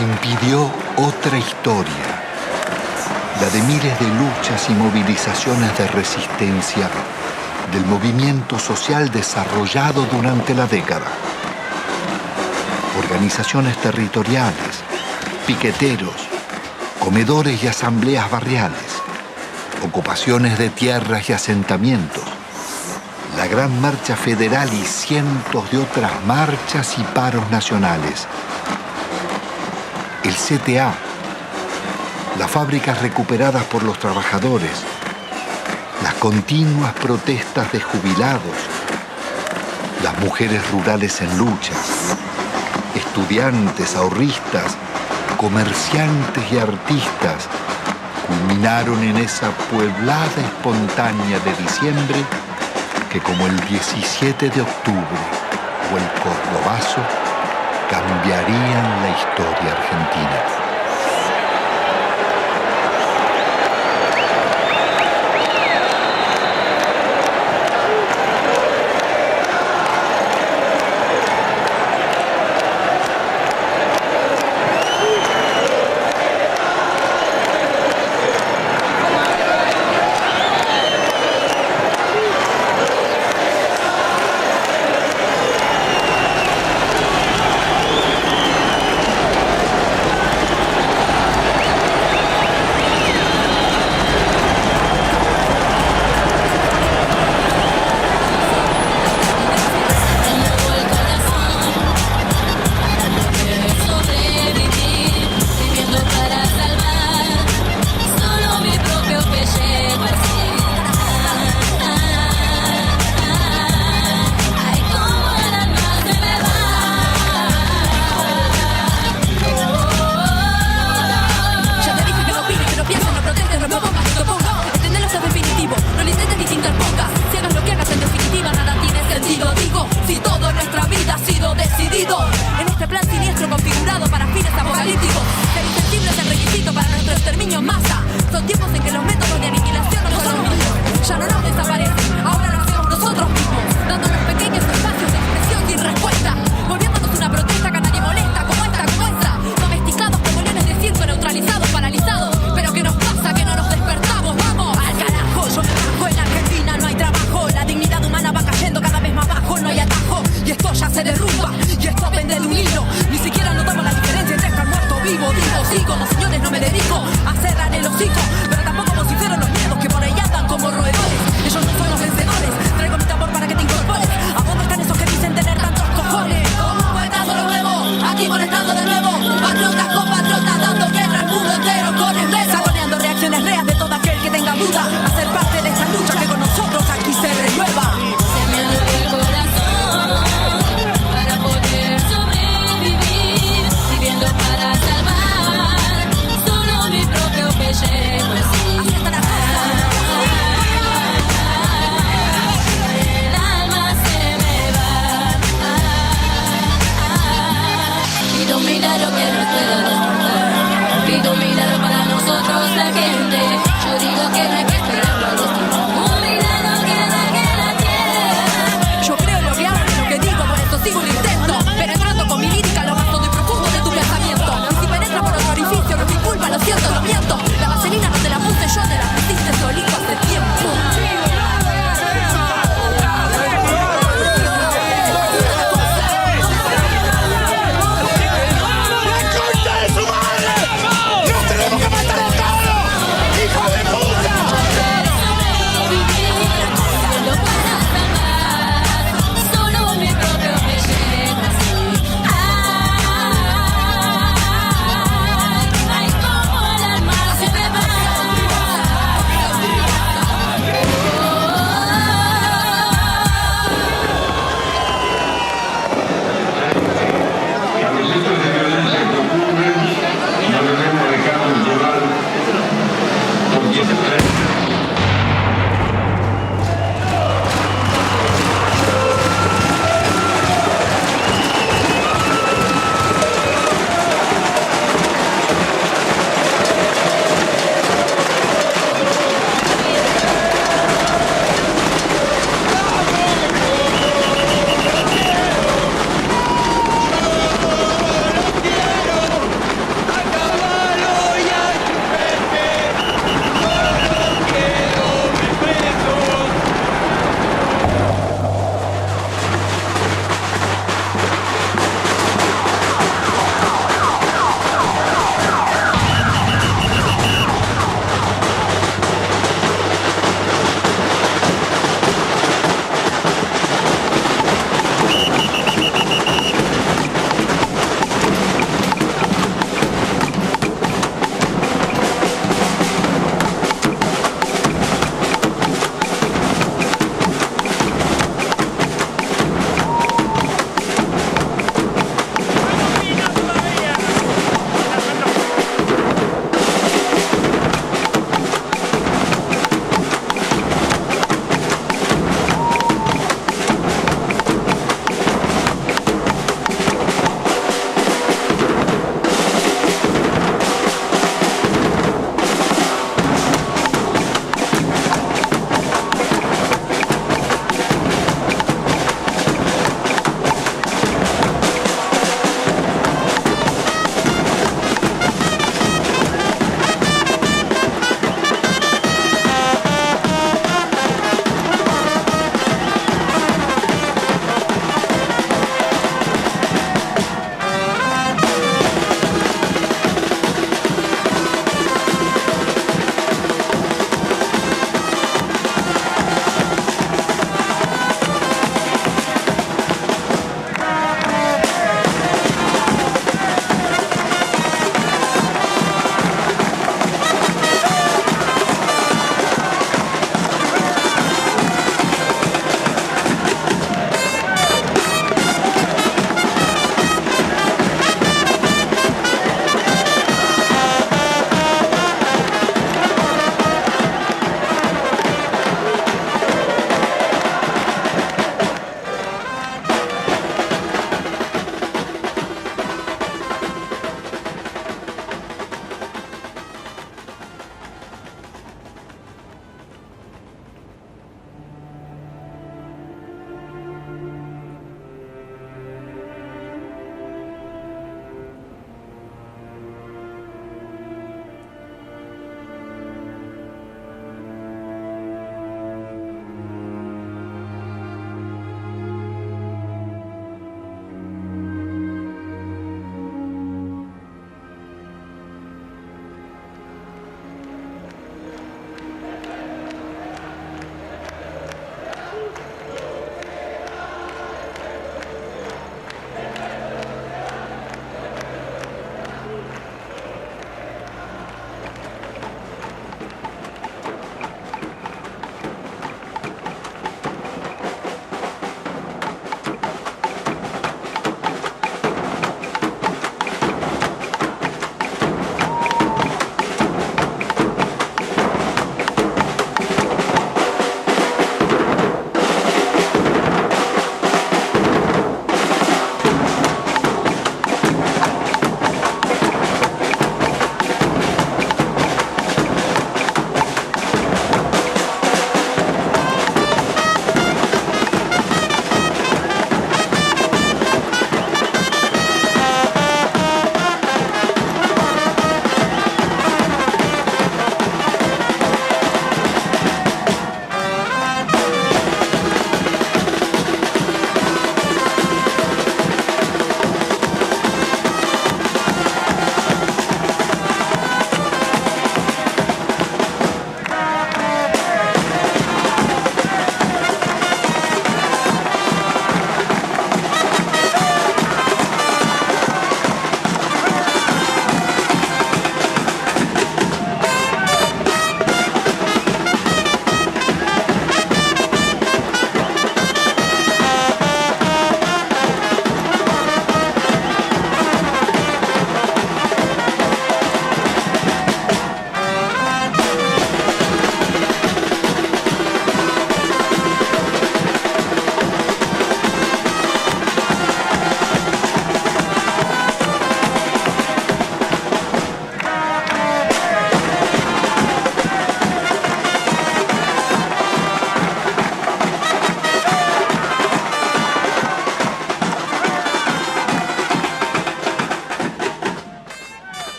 Speaker 3: Impidió otra historia, la de miles de luchas y movilizaciones de resistencia del movimiento social desarrollado durante la década. Organizaciones territoriales, piqueteros, comedores y asambleas barriales, ocupaciones de tierras y asentamientos, la Gran Marcha Federal y cientos de otras marchas y paros nacionales. El CTA, las fábricas recuperadas por los trabajadores, las continuas protestas de jubilados, las mujeres rurales en lucha, estudiantes, ahorristas, comerciantes y artistas culminaron en esa pueblada espontánea de diciembre que, como el 17 de octubre o el Cordobazo, cambiarían la historia argentina.
Speaker 4: En este plan siniestro configurado para fines apocalípticos, ser insensible es el requisito para nuestro exterminio en masa. Son tiempos en que los métodos de aniquilación no son los mismos. Ya no nos desaparecen.